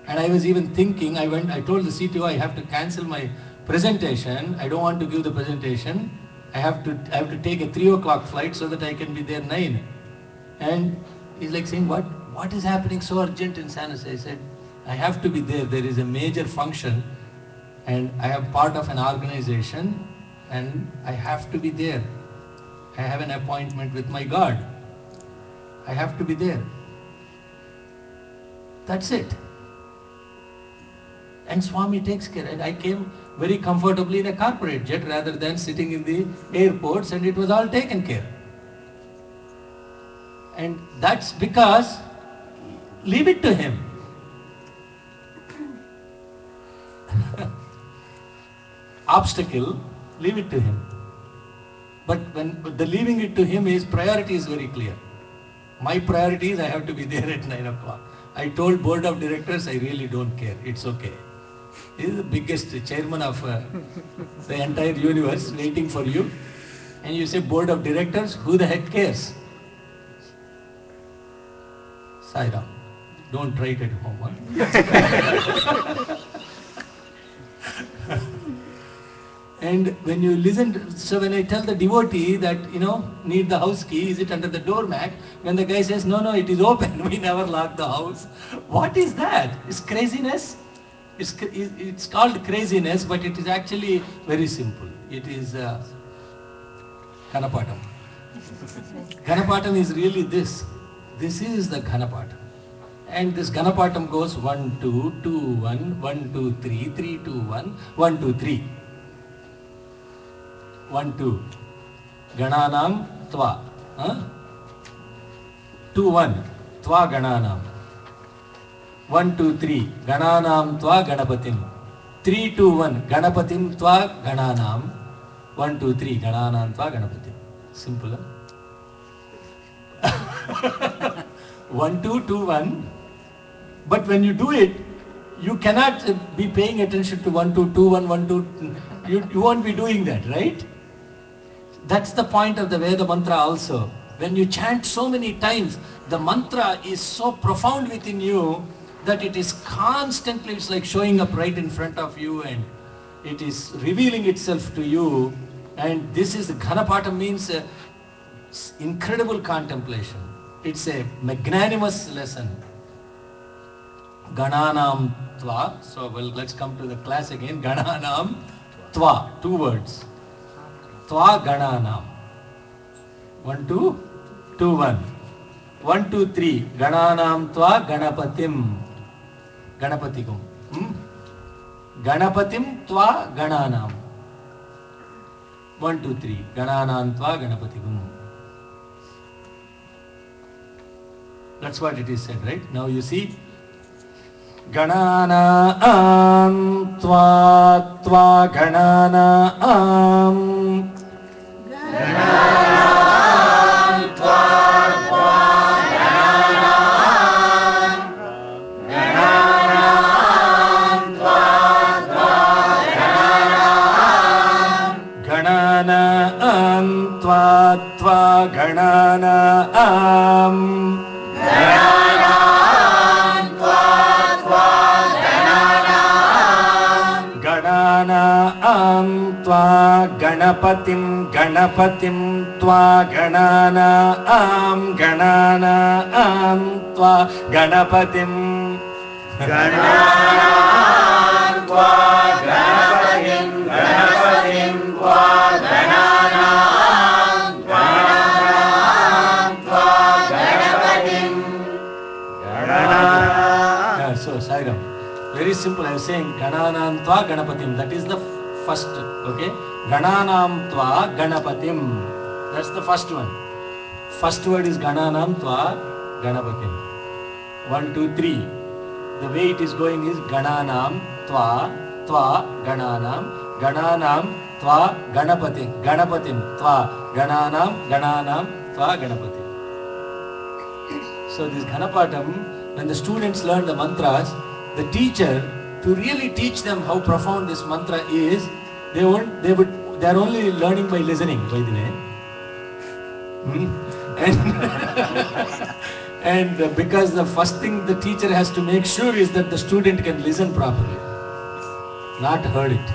And I was even thinking, I told the CTO I have to cancel my presentation. I don't want to give the presentation. I have to take a 3 o'clock flight so that I can be there 9. And he's like saying, what is happening so urgent in San Jose? I said, I have to be there. There is a major function and I am part of an organization and I have to be there. I have an appointment with my God. I have to be there. That's it. And Swami takes care. And I came very comfortably in a corporate jet rather than sitting in the airports, and it was all taken care. And that's because, leave it to him. Obstacle, leave it to him. But when the leaving it to him is, priority is very clear. My priority is I have to be there at 9 o'clock. I told board of directors, I really don't care. It's okay. He is the biggest chairman of the entire universe waiting for you. And you say board of directors, who the heck cares? Sai Ram. Don't try it at home. Huh? And when you listen, so when I tell the devotee that, need the house key, is it under the doormat? When the guy says, no, it is open, we never lock the house. What is that? It's craziness. It's called craziness, but it is actually very simple. It is Ganapatam. Ganapatam is really this. This is the Ganapatam. And this Ganapatam goes 1, 2, 2, 1, 1, 2, 3, 3, 2, 1, 1, 2, 3. 1, 2. Gananam Tva. 2, 1. Tva Gananam. 1, 2, 3. Gananam Tva Ganapatim. 3, 2, 1. Ganapatim Tva Gananam. 1, 2, 3. Gananam Tva Ganapatim. Simple. 1, 2, 2, 1. But when you do it, you cannot be paying attention to 1, 2, 2, 1, 1, 2. You won't be doing that, right? That's the point of the Veda mantra also. When you chant so many times, the mantra is so profound within you that it is constantly, it's like showing up right in front of you, and it is revealing itself to you. And this is, Ganapatam means incredible contemplation. It's a magnanimous lesson. Gananam Tva. So, let's come to the class again. Gananam Tva. 2 words. Tva Gananam. 1, 2, 2, 1. 1, 2, 3. Gananam Tva Ganapatim. Ganapatikum. Ganapatim Tva Gananam. 1, 2, 3. Gananam Tva Ganapatikum. That's what it is said, right? Now you see. Ganana am Tva Tva Ganana am. Tva Ganana am. Ganana am Tva Ganapatim Ganapatim Tva Ganana am. Ganana am Tva Ganapatim. Ganana am Tva Ganapatim Ganapatim Tva Ganana am. Ganana am Tva Ganapatim. Yeah, so Sai Ram. Very simple. I was saying Gananam Tva Ganapatim. That is the first. Okay. Gananam Tva Ganapatim. That's the first one. First word is Gananam Tva Ganapatim. 1, 2, 3. The way it is going is Gananam Tva Tva Gananam. Gananam Tva Ganapatim. Ganapatim Tva Gananam. Gananam Tva Ganapatim. So this Ganapatam, when the students learn the mantras, the teacher, to really teach them how profound this mantra is, they are only learning by listening, by the way. And because the first thing the teacher has to make sure is that the student can listen properly, not heard it.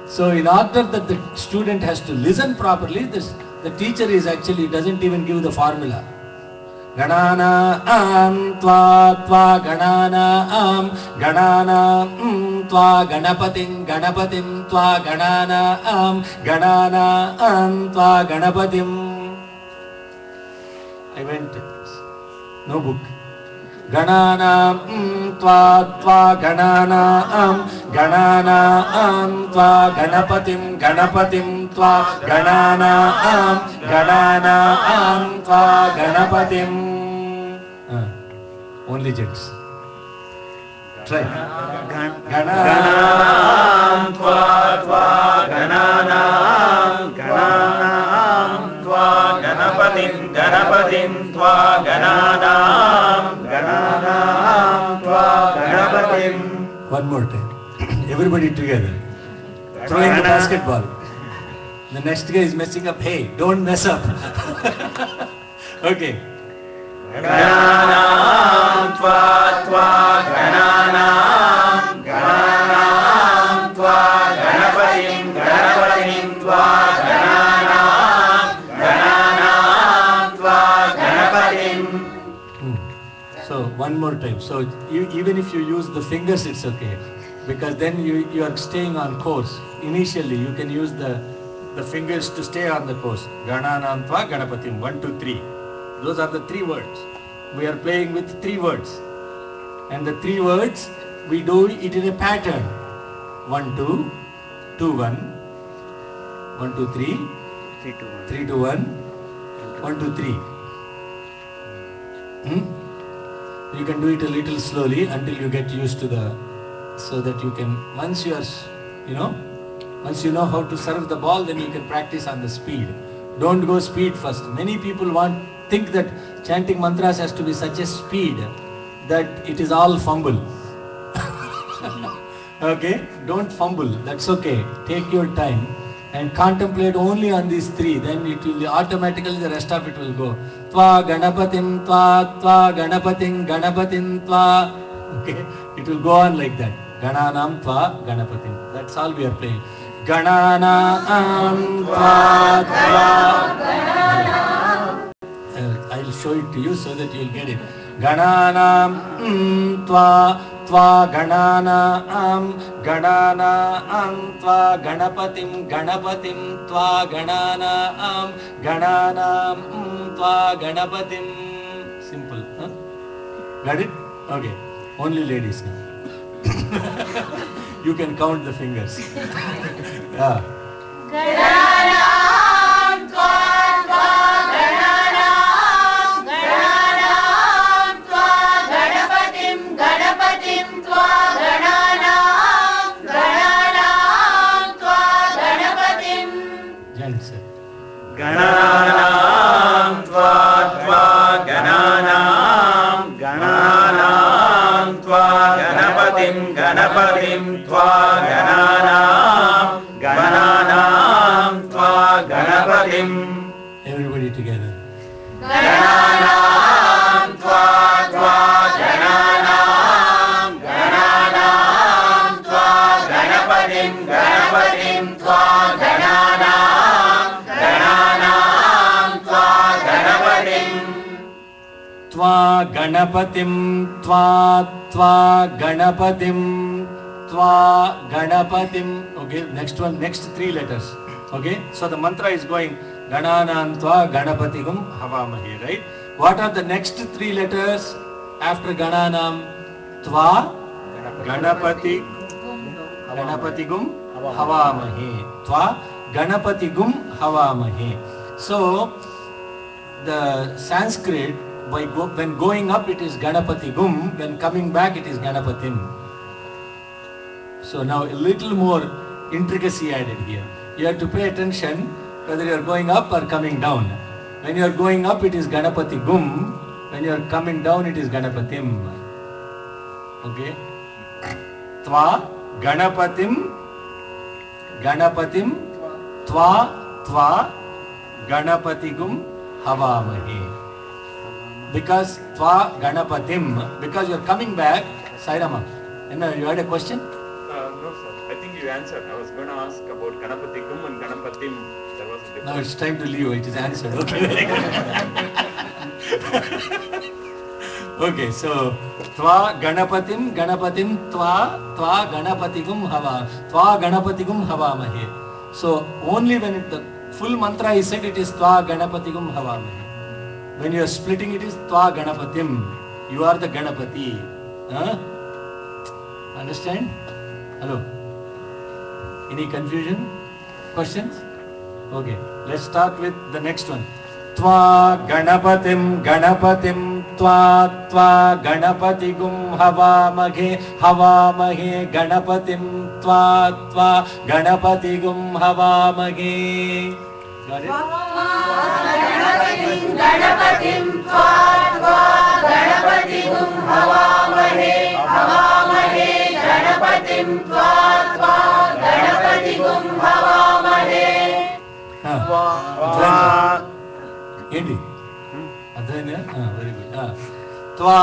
So in order that the student has to listen properly, the teacher is actually doesn't even give the formula. Ganana am Tva Tva Ganana am. Ganana Tva Ganapatim Ganapatim Tva Ganana am. Ganana am Tva Ganapatim. I went, no book. Gananam tva tva gananam gananam tva ganapatim ganapatim tva gananam gananam tva ganapatim. Only gents. Try. Gananam tva tva gananam gananam tva ganapatim ganapatim tva gananam gananam tva ganapatim. One more time. Everybody together. Throwing the basketball. The next guy is messing up. Hey, don't mess up. Okay. Gananam tva tva gananam gananam tva ganapatim ganapatim tva gananam gananam tva ganapatim. So one more time. So even if you use the fingers, it's okay, because then you are staying on course. Initially, you can use the fingers to stay on the course. Gananam tva ganapatim. 1, 2, 3. Those are the 3 words. We are playing with 3 words, and the 3 words we do it in a pattern. 1, 2, 2, 1, 1, 2, 3, 3, 2, 1, 1, 2, 3. You can do it a little slowly until you get used to so that you can, once you know how to serve the ball, then you can practice on the speed. Don't go speed first. Many people think that chanting mantras has to be such a speed that it is all fumble. Okay? Don't fumble. That's okay. Take your time and contemplate only on these 3. Then it will automatically, the rest of it will go. Tva ganapatim tva tva ganapatim ganapatim tva. Okay? It will go on like that. Gananam tva ganapatim. That's all we are playing. Gananam tva tva. I'll show it to you so that you'll get it. Gananam tva tva gananam gananam tva ganapatim ganapatim tva gananam gananam tva ganapatim. Simple, huh? Got it? Okay. Only ladies now. You can count the fingers. Yeah. Gananam tva tva gananam gananam tva ganapatim ganapatim tva gananam gananam tva ganapatim. Gents. Gananam tva tva gananam gananam tva ganapatim ganapatim tva gananam gananam tva ganapatim. Everybody together. Gananam tva tva gananam gananam tva ganapatim ganapatim tva gananam gananam tva ganapatim. Tva ganapatim tva tva ganapatim tva ganapatim. Okay, next one, next 3 letters. Okay, so the mantra is going Gananam tva ganapatigum havamahe, right? What are the next 3 letters after Gananam? Tva ganapatigum havamahe. Tva ganapatigum havamahe. So the Sanskrit, when going up it is Ganapatigum, when coming back it is Ganapatim. So now a little more intricacy added here. You have to pay attention whether you are going up or coming down. When you are going up it is Ganapatigum, when you are coming down it is Ganapatim. Okay? Tva Ganapatim Tva Ganapatigum Havamahe. Because Tva Ganapatim, because you are coming back. Sairama, you had a question? No, sir. I think you answered. I was going to ask about Ganapatigum and Ganapatim. There was a difference. Now it's time to leave. It is answered. Okay, very good. Okay, so Tva Ganapatim Tva Ganapatigum Havamahe. So only when the full mantra is said, it is Tva Ganapatigum Havamahe. When you are splitting, it is Tva Ganapatim. You are the Ganapati. Huh? Understand? Hello? Any confusion? Questions? Okay, let's start with the next one. Tva Ganapatim Tva Ganapatigum Havamahe Ganapatim Tva Ganapatigum Havamahe. Got it? Ganapatim Tva Ganapatigum Havamahe Ganapatim Tva Ganapatigum Havamahe. ఏంటి అర్థమైందా? Very good. త్వా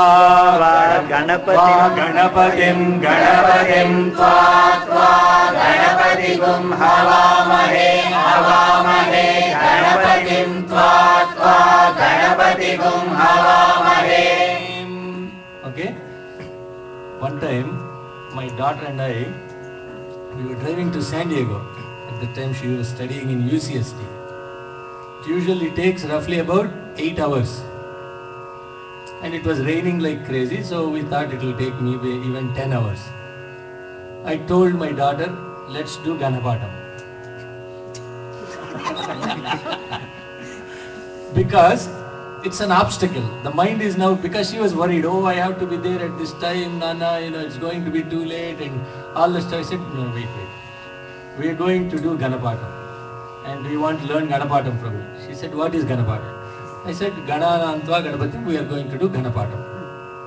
గణపతిం త్వా గణపతిగుం హవామహే గణపతిం త్వా గణపతిగుం హవామహే. Okay. One time, my daughter and I, we were driving to San Diego. At the time, she was studying in UCSD. It usually takes roughly about 8 hours. And it was raining like crazy, so we thought it will take maybe even 10 hours. I told my daughter, let's do Ganapatam. Because it's an obstacle. The mind is now, because she was worried, oh, I have to be there at this time, Nana, it's going to be too late and all the stuff. I said, no, wait. We are going to do Ganapatam. And we want to learn Ganapatam from you. She said, what is Ganapatam? I said, Gananantva Ganapatim, we are going to do Ganapatam.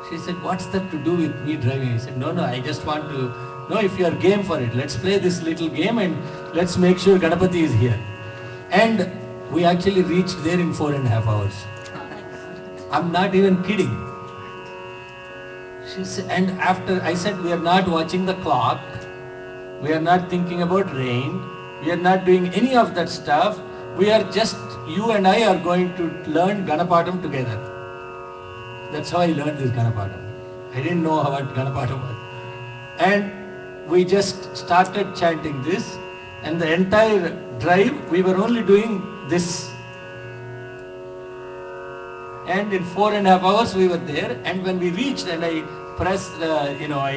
She said, what's that to do with me driving? I said, no, I just want to know if you are game for it. Let's play this little game and let's make sure Ganapati is here. And we actually reached there in 4.5 hours. I'm not even kidding. She said, and after I said, we are not watching the clock. We are not thinking about rain. We are not doing any of that stuff. We are just, you and I are going to learn Ganapatam together. That's how I learned this Ganapatam. I didn't know what Ganapatam was. And we just started chanting this, and the entire drive we were only doing this. And in 4.5 hours we were there, and when we reached and I pressed, I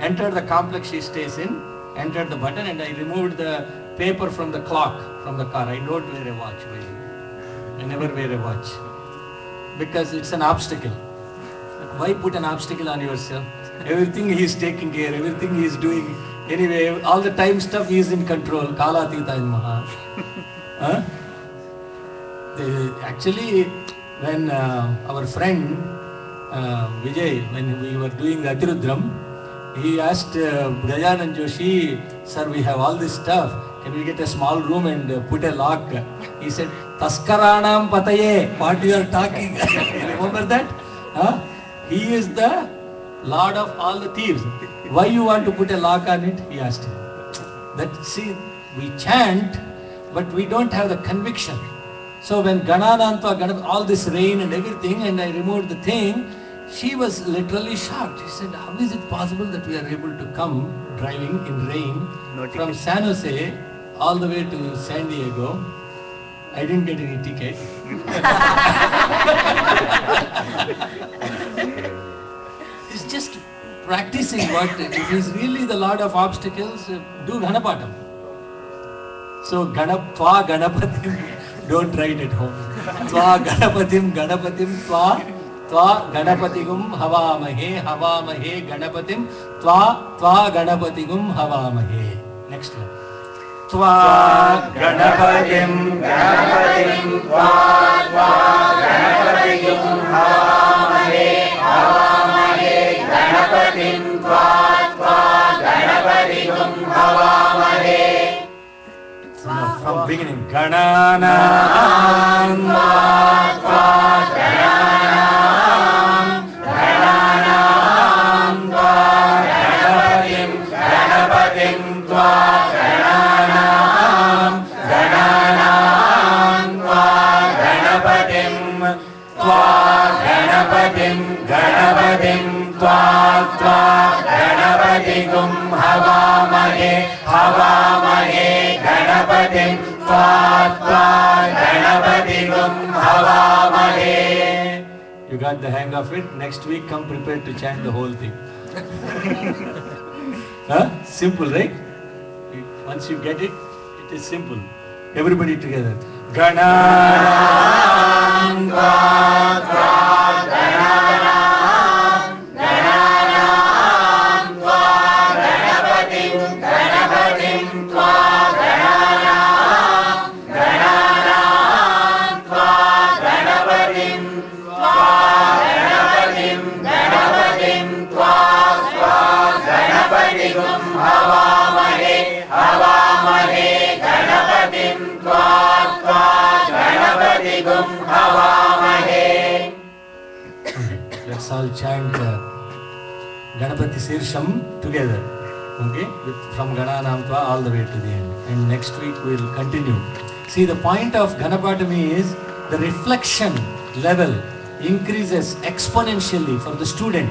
entered the complex she stays in, entered the button, and I removed the paper from the clock from the car. I don't wear a watch, by the way. I never wear a watch because it's an obstacle. Why put an obstacle on yourself? Everything he is taking care, everything he is doing. Anyway, all the time stuff he is in control. Kalatita in Maha. Actually, when our friend Vijay, when we were doing Atirudram, he asked Gajanan Joshi, sir, we have all this stuff. Can we get a small room and put a lock? He said, Taskaranam Pataye, what you are talking? Remember that? He is the lord of all the thieves. Why you want to put a lock on it? He asked him. That, see, we chant, but we don't have the conviction. So when Gananantva, all this rain and everything, and I removed the thing, she was literally shocked. She said, how is it possible that we are able to come driving in rain from San Jose all the way to San Diego? I didn't get any ticket. It's just practicing what, if he's really the lord of obstacles, do Ganapatam. So Tva Ganapatim, don't write at home. Tva Ganapatim Tva Ganapatigum Havamahe Ganapatim Tva Ganapatigum Havamahe. Next one. Tva Ganapatim Tva Ganapatigum Havamahe Ganapatim Tva Ganapatigum Havamahe. From beginning. Gananam Tva Gananam Tva Ganapatim Tva Gananam Tva Ganapatim Tva Ganapatigum Havamahe Ganapatim Tva Ganapatigum Havamahe. You got the hang of it, next week come prepared to chant the whole thing. Huh? Simple, right? Once you get it, it is simple. Everybody together. Ganam tva Let's all chant Ganapati Sirsham together. Okay? From Gananam Tva all the way to the end. And next week we will continue. See, the point of Ganapatami is the reflection level increases exponentially for the student.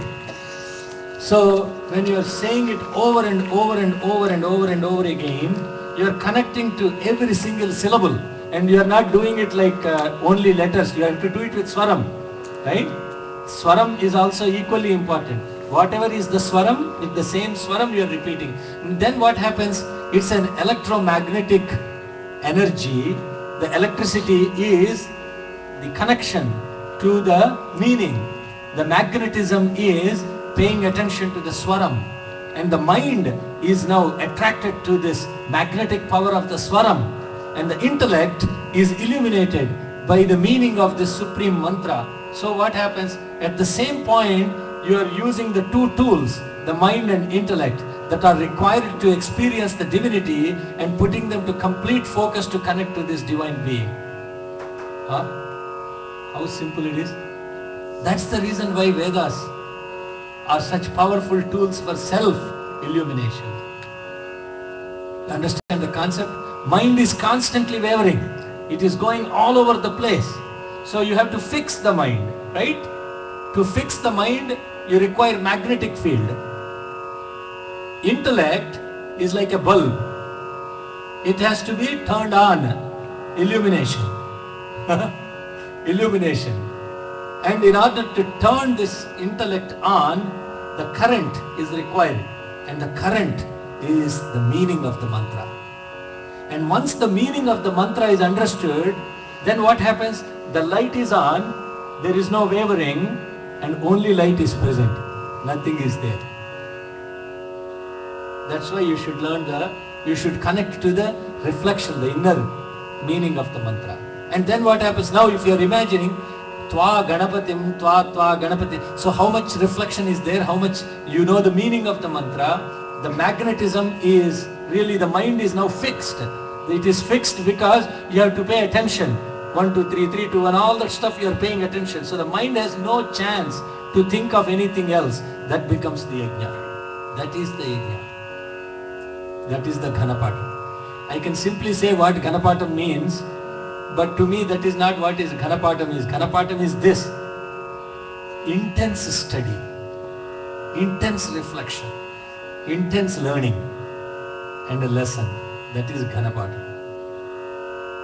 So when you are saying it over and over and over and over and over again, you are connecting to every single syllable, and you are not doing it like only letters. You have to do it with swaram, right? Swaram is also equally important. Whatever is the swaram, with the same swaram you are repeating. And then what happens? It's an electromagnetic energy. The electricity is the connection to the meaning. The magnetism is paying attention to the swaram. And the mind is now attracted to this magnetic power of the swaram. And the intellect is illuminated by the meaning of this supreme mantra. So what happens? At the same point, you are using the two tools, the mind and intellect, that are required to experience the divinity, and putting them to complete focus to connect to this divine being. Huh? How simple it is. That's the reason why Vedas are such powerful tools for self-illumination. You understand the concept? Mind is constantly wavering. It is going all over the place. So you have to fix the mind, right? To fix the mind, you require magnetic field. Intellect is like a bulb. It has to be turned on. Illumination. Illumination. And in order to turn this intellect on, the current is required. And the current is the meaning of the mantra. And once the meaning of the mantra is understood, then what happens? The light is on, there is no wavering, and only light is present. Nothing is there. That's why you should learn you should connect to the reflection, the inner meaning of the mantra. And then what happens? Now if you are imagining Tva Ganapatim, Tva Ganapati. So how much reflection is there? How much you know the meaning of the mantra? The magnetism is really, the mind is now fixed. It is fixed because you have to pay attention. 1, 2, 3, 3, 2, 1, all that stuff you are paying attention. So the mind has no chance to think of anything else. That becomes the yajna. That is the yajna. That is the Ganapatam. I can simply say what Ganapatam means, but to me that is not what is Ganapatam is. Ganapatam is this: intense study, intense reflection, intense learning, and a lesson. That is Ganapatam.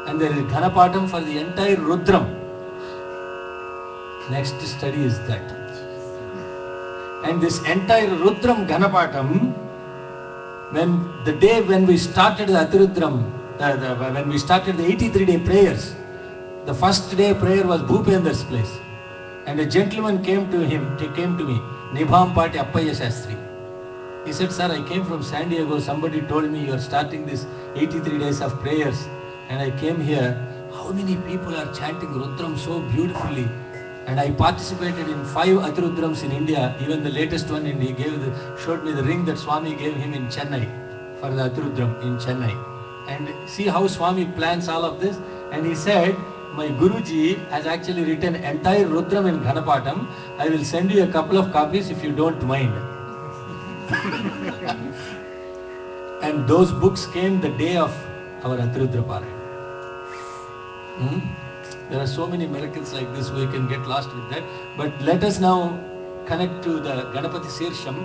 And there is Ganapatam for the entire Rudram. Next study is that. And this entire Rudram Ganapatam, when we started the Atirudram, when we started the 83-day prayers, the first day prayer was Bhupendra's place. And a gentleman came to me, Nibhampati Appaya Shastri. He said, "Sir, I came from San Diego. Somebody told me you are starting this 83 days of prayers. And I came here. How many people are chanting Rudram so beautifully? And I participated in 5 Atirudrams in India. Even the latest one, and he showed me the ring that Swami gave him in Chennai for the Atirudram in Chennai. And see how Swami plans all of this. And he said, my Guruji has actually written entire Rudram in Ganapatam. I will send you a couple of copies if you don't mind." And those books came the day of our Atirudra Parayana. There are so many miracles like this, we can get lost with that. But let us now connect to the Ganapati Sirsham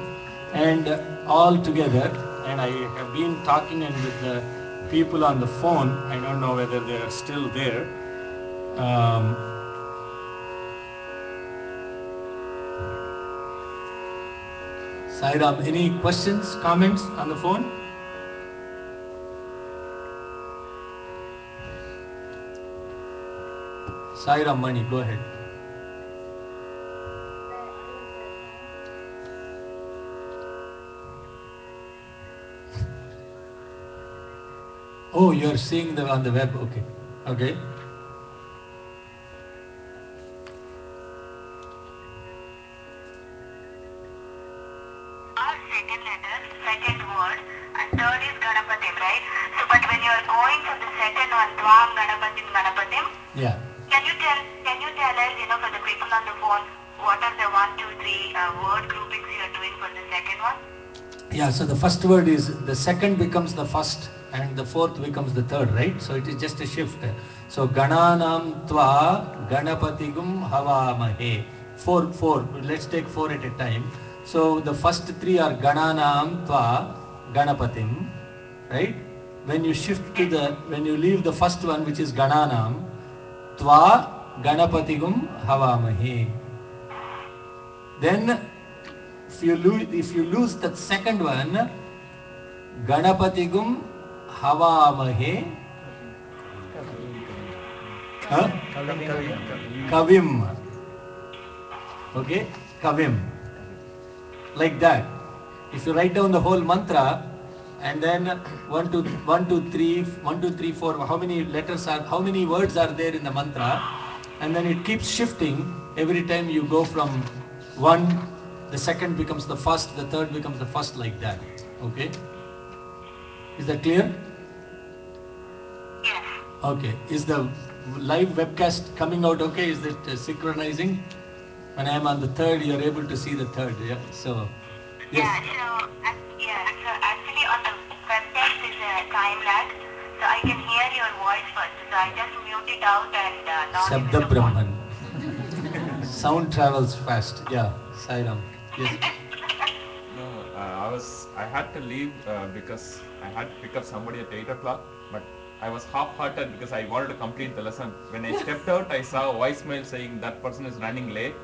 and all together. And I have been talking and with the people on the phone. I don't know whether they are still there. Sai Ram, any questions, comments on the phone? Sai Ram Mani, go ahead. Oh, you are seeing on the web, okay. Okay. Second letter, second word, and third is Ganapatim, right? So, but when you are going to the second one, Dvam Ganapatim Ganapatim, Yeah. can you tell us, for the people on the phone, what are the 1, 2, 3 word groupings you are doing for the second one? Yeah, so the first word is, the second becomes the first and the fourth becomes the third, right? So it is just a shift. So Gananam Tva Ganapatigum Havamahe. Four. Let's take 4 at a time. So the first 3 are Gananam Tva Ganapatim, right? When you leave the first one, which is Gananam, Tva Ganapatigum Havamahe. Then if you lose that second one, Ganapatigum Havamahe Kavim. Okay, Kavim. Like that. If you write down the whole mantra and then 1, 2, 3, 4, how many words are there in the mantra, and then it keeps shifting every time you go from 1, the second becomes the first, the third becomes the first, like that. Okay? Is that clear? Yes. Okay. Is the live webcast coming out okay? Is it synchronizing? When I am on the third, you are able to see the third. Yeah. So. Yes. So actually on the webcast is a time lag, so I can hear your voice first. So I just mute it out and not Shabda Brahman. Sound travels fast. Yeah. Sai Ram. Yes. No, I had to leave because I had to pick up somebody at 8 o'clock, but I was half-hearted because I wanted to complete the lesson. When I stepped out, I saw a voicemail saying that person is running late.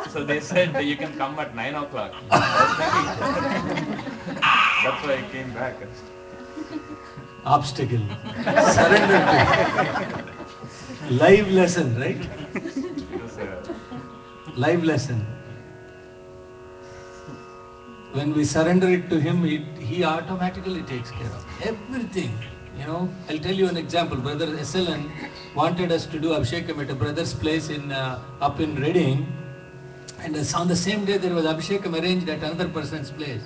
So they said you can come at 9 o'clock. That's why I came back. Obstacle. Surrender to. Live lesson, right? It was, Live lesson. When we surrender it to him, he automatically takes care of everything. I'll tell you an example. Brother SLN wanted us to do Abhishekam at a brother's place up in Reading. And on the same day there was Abhishekam arranged at another person's place.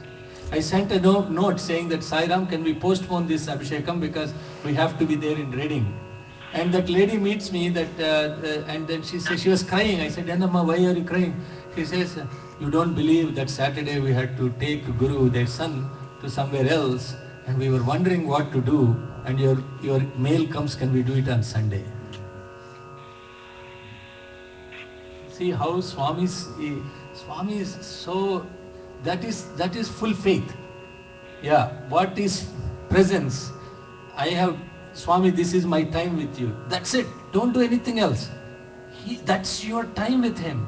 I sent a note saying that, Sai Ram, can we postpone this Abhishekam because we have to be there in Reading. And that lady meets me and then she says, she was crying. I said, Annamma, why are you crying? She says, you don't believe that Saturday we had to take Guru, their son, to somewhere else, and we were wondering what to do, and your mail comes, can we do it on Sunday? See how Swami is so, that is full faith. Yeah, what is presence? I have, Swami, this is my time with you. That's it. Don't do anything else. That's your time with him.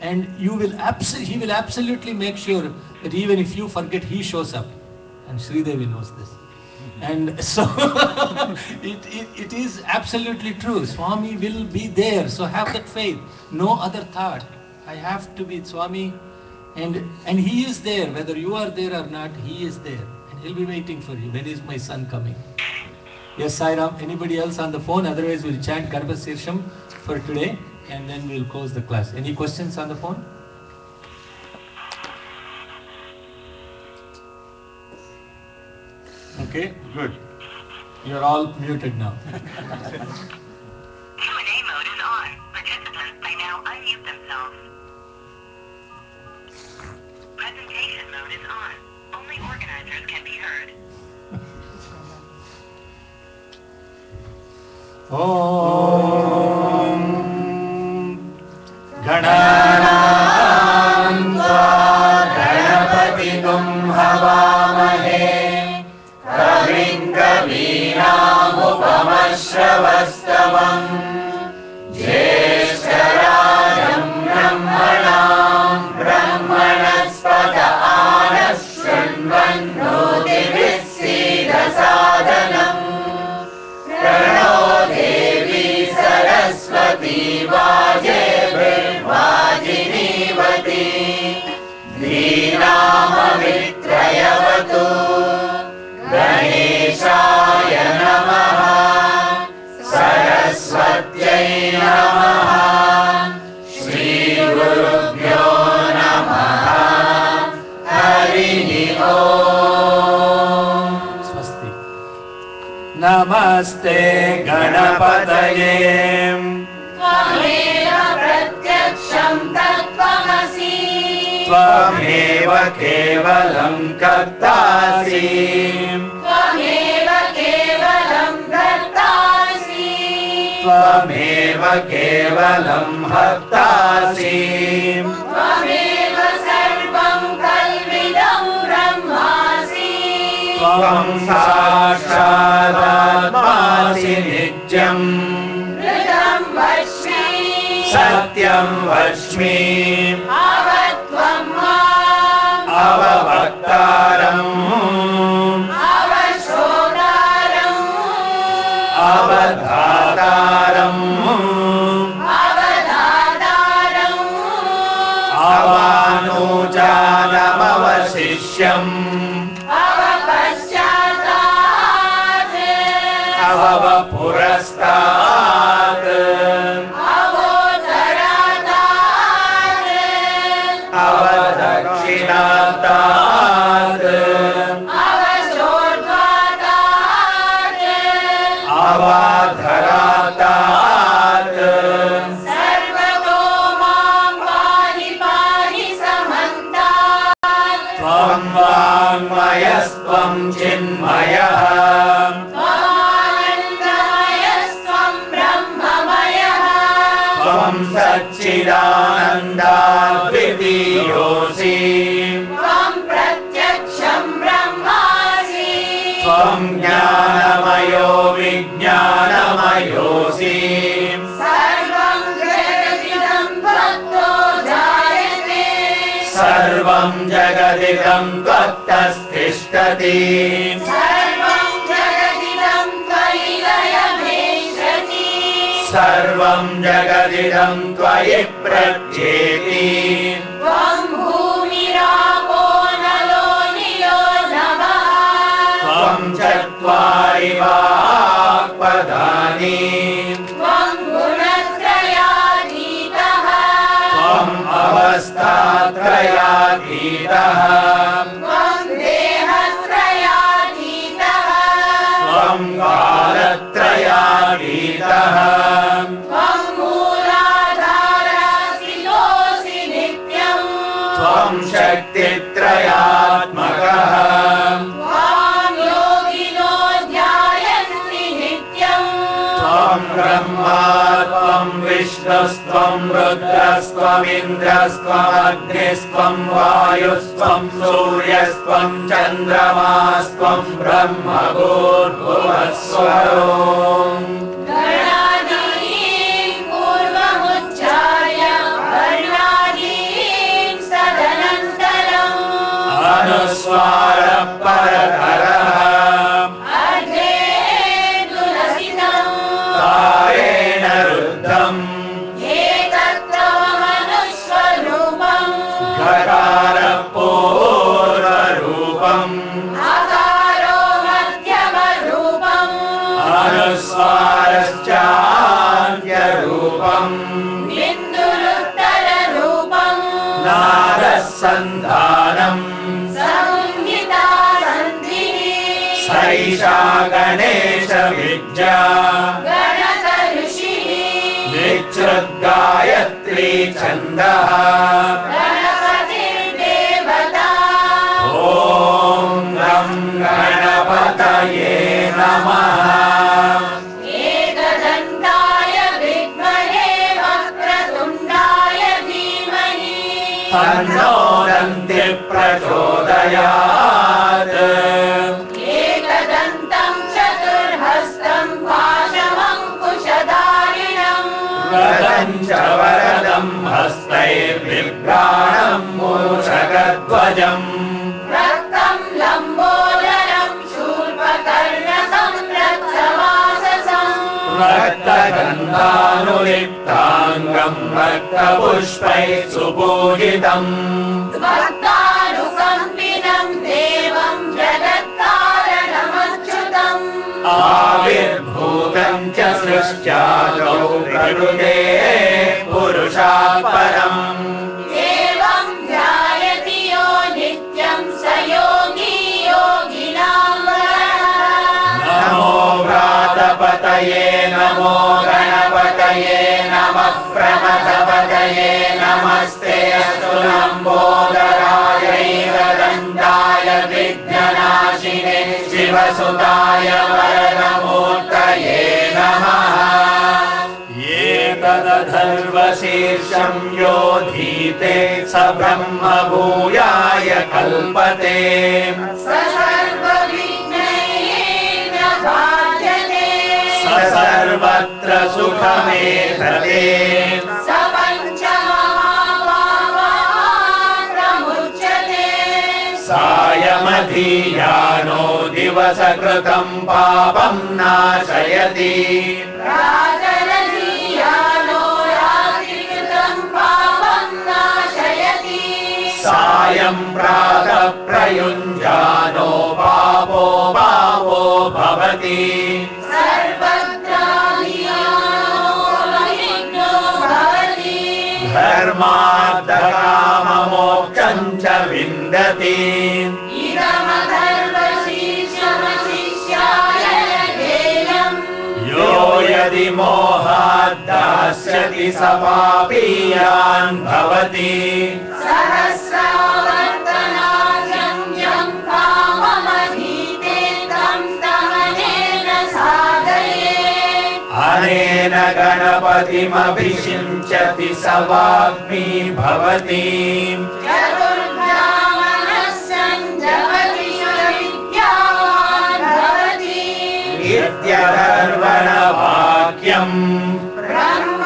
And he will absolutely make sure that even if you forget, he shows up. And Sridevi knows this. And so it is absolutely true. Swami will be there. So have that faith. No other thought. I have to be Swami. And he is there. Whether you are there or not, he is there. And he'll be waiting for you. When is my son coming? Yes, Sai Ram. Anybody else on the phone? Otherwise we'll chant Ganapati Shirsham for today. And then we'll close the class. Any questions on the phone? Okay, good. You're all muted now. Q&A mode is on. Participants may now unmute themselves. Presentation mode is on. Only organizers can be heard. Om Gananam Tva Ganapatigum Havamahe Kavim Kavinamupamashravastvam Jeshtarayam Brahmanam Brahmanaspata नमस्ते गणपतये त्वमेव प्रत्यक्षं तत्त्वमसि त्वमेव केवलं कर्तासि त्वमेव केवलं कर्तासि त्वमेव केवलं हर्तासि त्वमेव सर्वं कल्विदं ब्रह्मासि त्वं साक्षादात्मासि नित्यम् ऋतं वच्मि सत्यं वच्मि अवत्वं माम् अववक्तारम् अवश्रोतारम् अवधातारम् अवधातारम् अवानुजानमवशिष्यम् अवपश्चातात् अवपुरस्तात् अवोत्तरातात् अवदक्षिणातात् अवशोर्ध्वातात् अवाधरातात् सर्वतो मां पाहि पाहि समन्तात् त्वं वाङ्मयस्त्वं चिन्मयः त्वमानन्दमयस्त्वं ब्रह्ममयः त्वं सच्चिदानन्दाद्वितीयोऽसि त्वं प्रत्यक्षं ब्रह्मासि त्वं ज्ञानमयो विज्ञानमयोऽसि सर्वं जगदिदं त्वत्तो जायते सर्वं जगदिदं त्वत्तस्तिष्ठति सर्वं जगदिदं त्वयि लयमेष्यति सर्वं जगदिदं त्वयि प्रत्येति त्वं भूमिरापो नलो निलो नमः त्वं चत्वारि वाक्पदानि त्वं गुणत्रयातीतः त्वम् अवस्थात्रयातीतः त्वं देहत्रयातीतः त्वं कालत्रयातीतः त्वं मूलाधारस्थितोऽसि नित्यम् त्वं शक्तित्रयात्मकः त्वां योगिनो ध्यायन्ति नित्यम् त्वं ब्रह्मा त्वं विष्णुस्त्वं रुद्रस्त्वमिन्द्रस्त्वमग्निस्त्वं वायुस्त्वं सूर्यस्त्वं चन्द्रमास्त्वं ब्रह्म भूर्भुवस्वरो गणादीन् पूर्वमुच्चार्य वर्णादीन् सदनन्तरम् अनुस्वारः परतरः अर्धेन्दुलसितम् तारेण रुद्धम् एकत्वमनुस्वरूपम् गकारः पूर्वरूपम् आकारो मध्यमरूपम् अनुस्वारश्चान्त्यरूपम् बिन्दुरुत्तररूपम् नादः सन्धानम् संहिता सन्धिः सैषा गणेशविद्या गणक ऋषिः विच्युद्गायत्री छन्दः गणपतिर्देवता ॐ गं गणपतये नमः एकदन्ताय विद्महे वक्रतुण्डाय धीमहि तन्नो दन्ति प्रचोदयात् एकदन्तं चतुर्हस्तं पाशमङ्कुशधारिणम् वरदं च वरदं हस्तैर्बिभ्राणं मूषकध्वजम् रक्तं लम्बोदरं शूर्पकर्णकं रक्तवाससम् रक्तगन्धानुलिप्ताङ्गं रक्तपुष्पैः सुपूजितम् भक्तानुकम्पिनं देवं जगत्कारणमच्युतम् आविर्भूतं च सृष्ट्यादौ प्रकृते पुरुषात् परम् देवं ध्यायति यो नित्यं स योगी योगिनां वरः नमो व्रातप नमः प्रमथपतये नमस्ते अस्तु लम्बोदरायै वरदण्डाय विघ्ननाशिने शिवसुताय वरदमूर्तये नमः एतदथर्वशीर्षं यो धीते स ब्रह्म भूयाय कल्पते सर्वत्र सुखमेतते सायमधीयानो दिवसकृतं पापं नाशयति सायं प्रातः प्रयुञ्जानो पापो भवति धर्मार्थकाममोक्षं च विन्दति यो यदि मोहात् दास्यति स पापीयान् भवति अनेन गणपतिमभिषिञ्चति स वाग्मी भवति इत्यथर्वणवाक्यम् ब्रह्माद्यावरणं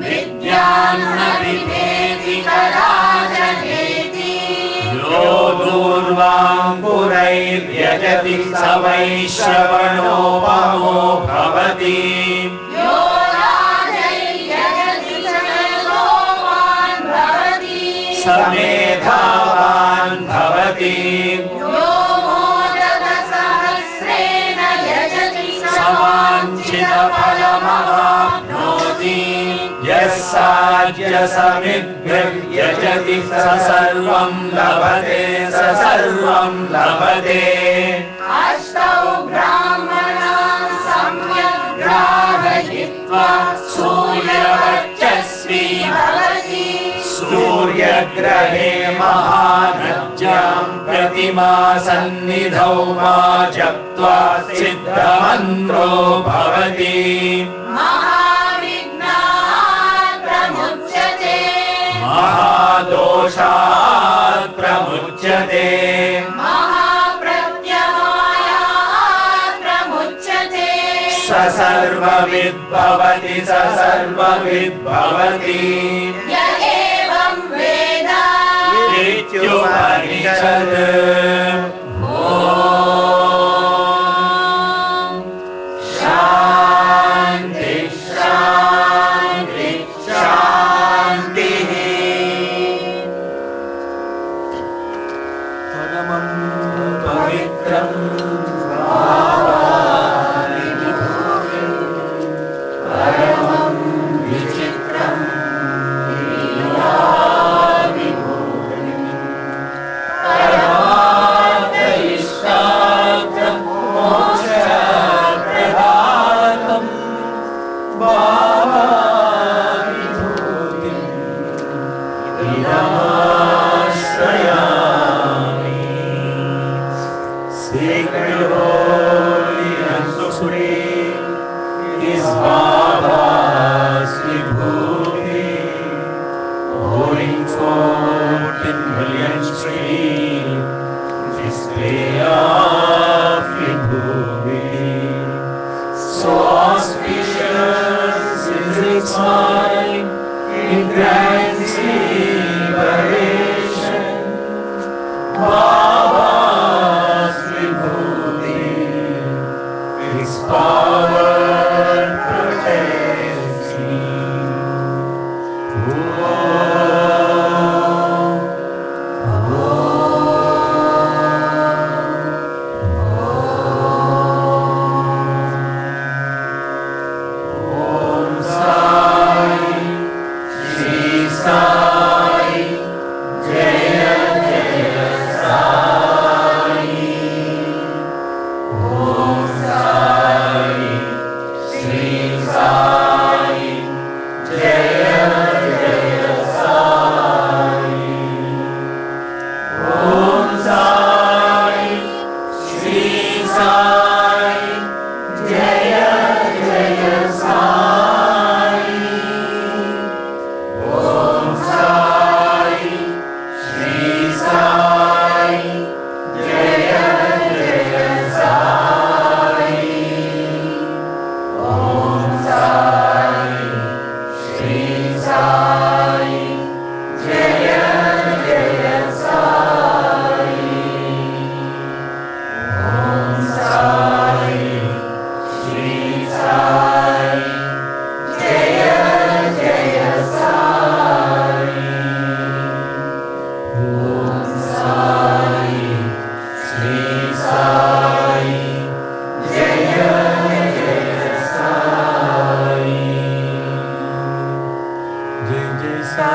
विद्यान्न विभेति कदाचनेति यो दूर्वाङ्कुरैर्यजति स वैश्रवणोपमो भवति स मेधावान् भवति समाञ्चितफलमवाप्नोति यः साज्यसमिद्भिर्यजति स सर्वं लभते स सर्वं लभते अष्टौ ब्राह्मणान् सम्यक् ग्राहयित्वा सूर्यवर्चस्वी भवति सूर्यग्रहे महानद्यां प्रतिमा सन्निधौ मा जप्त्वा सिद्धमन्त्रो भवति महाविघ्नात् प्रमुच्यते महादोषात् प्रमुच्यते महाप्रत्यवायात् प्रमुच्यते स सर्वविद्भवति स सर्वविद्भवति य एवं वेद इत्युपनिषद् शान्ति शान्ति शान्तिः परमं पवित्रं परमं विचित्रम्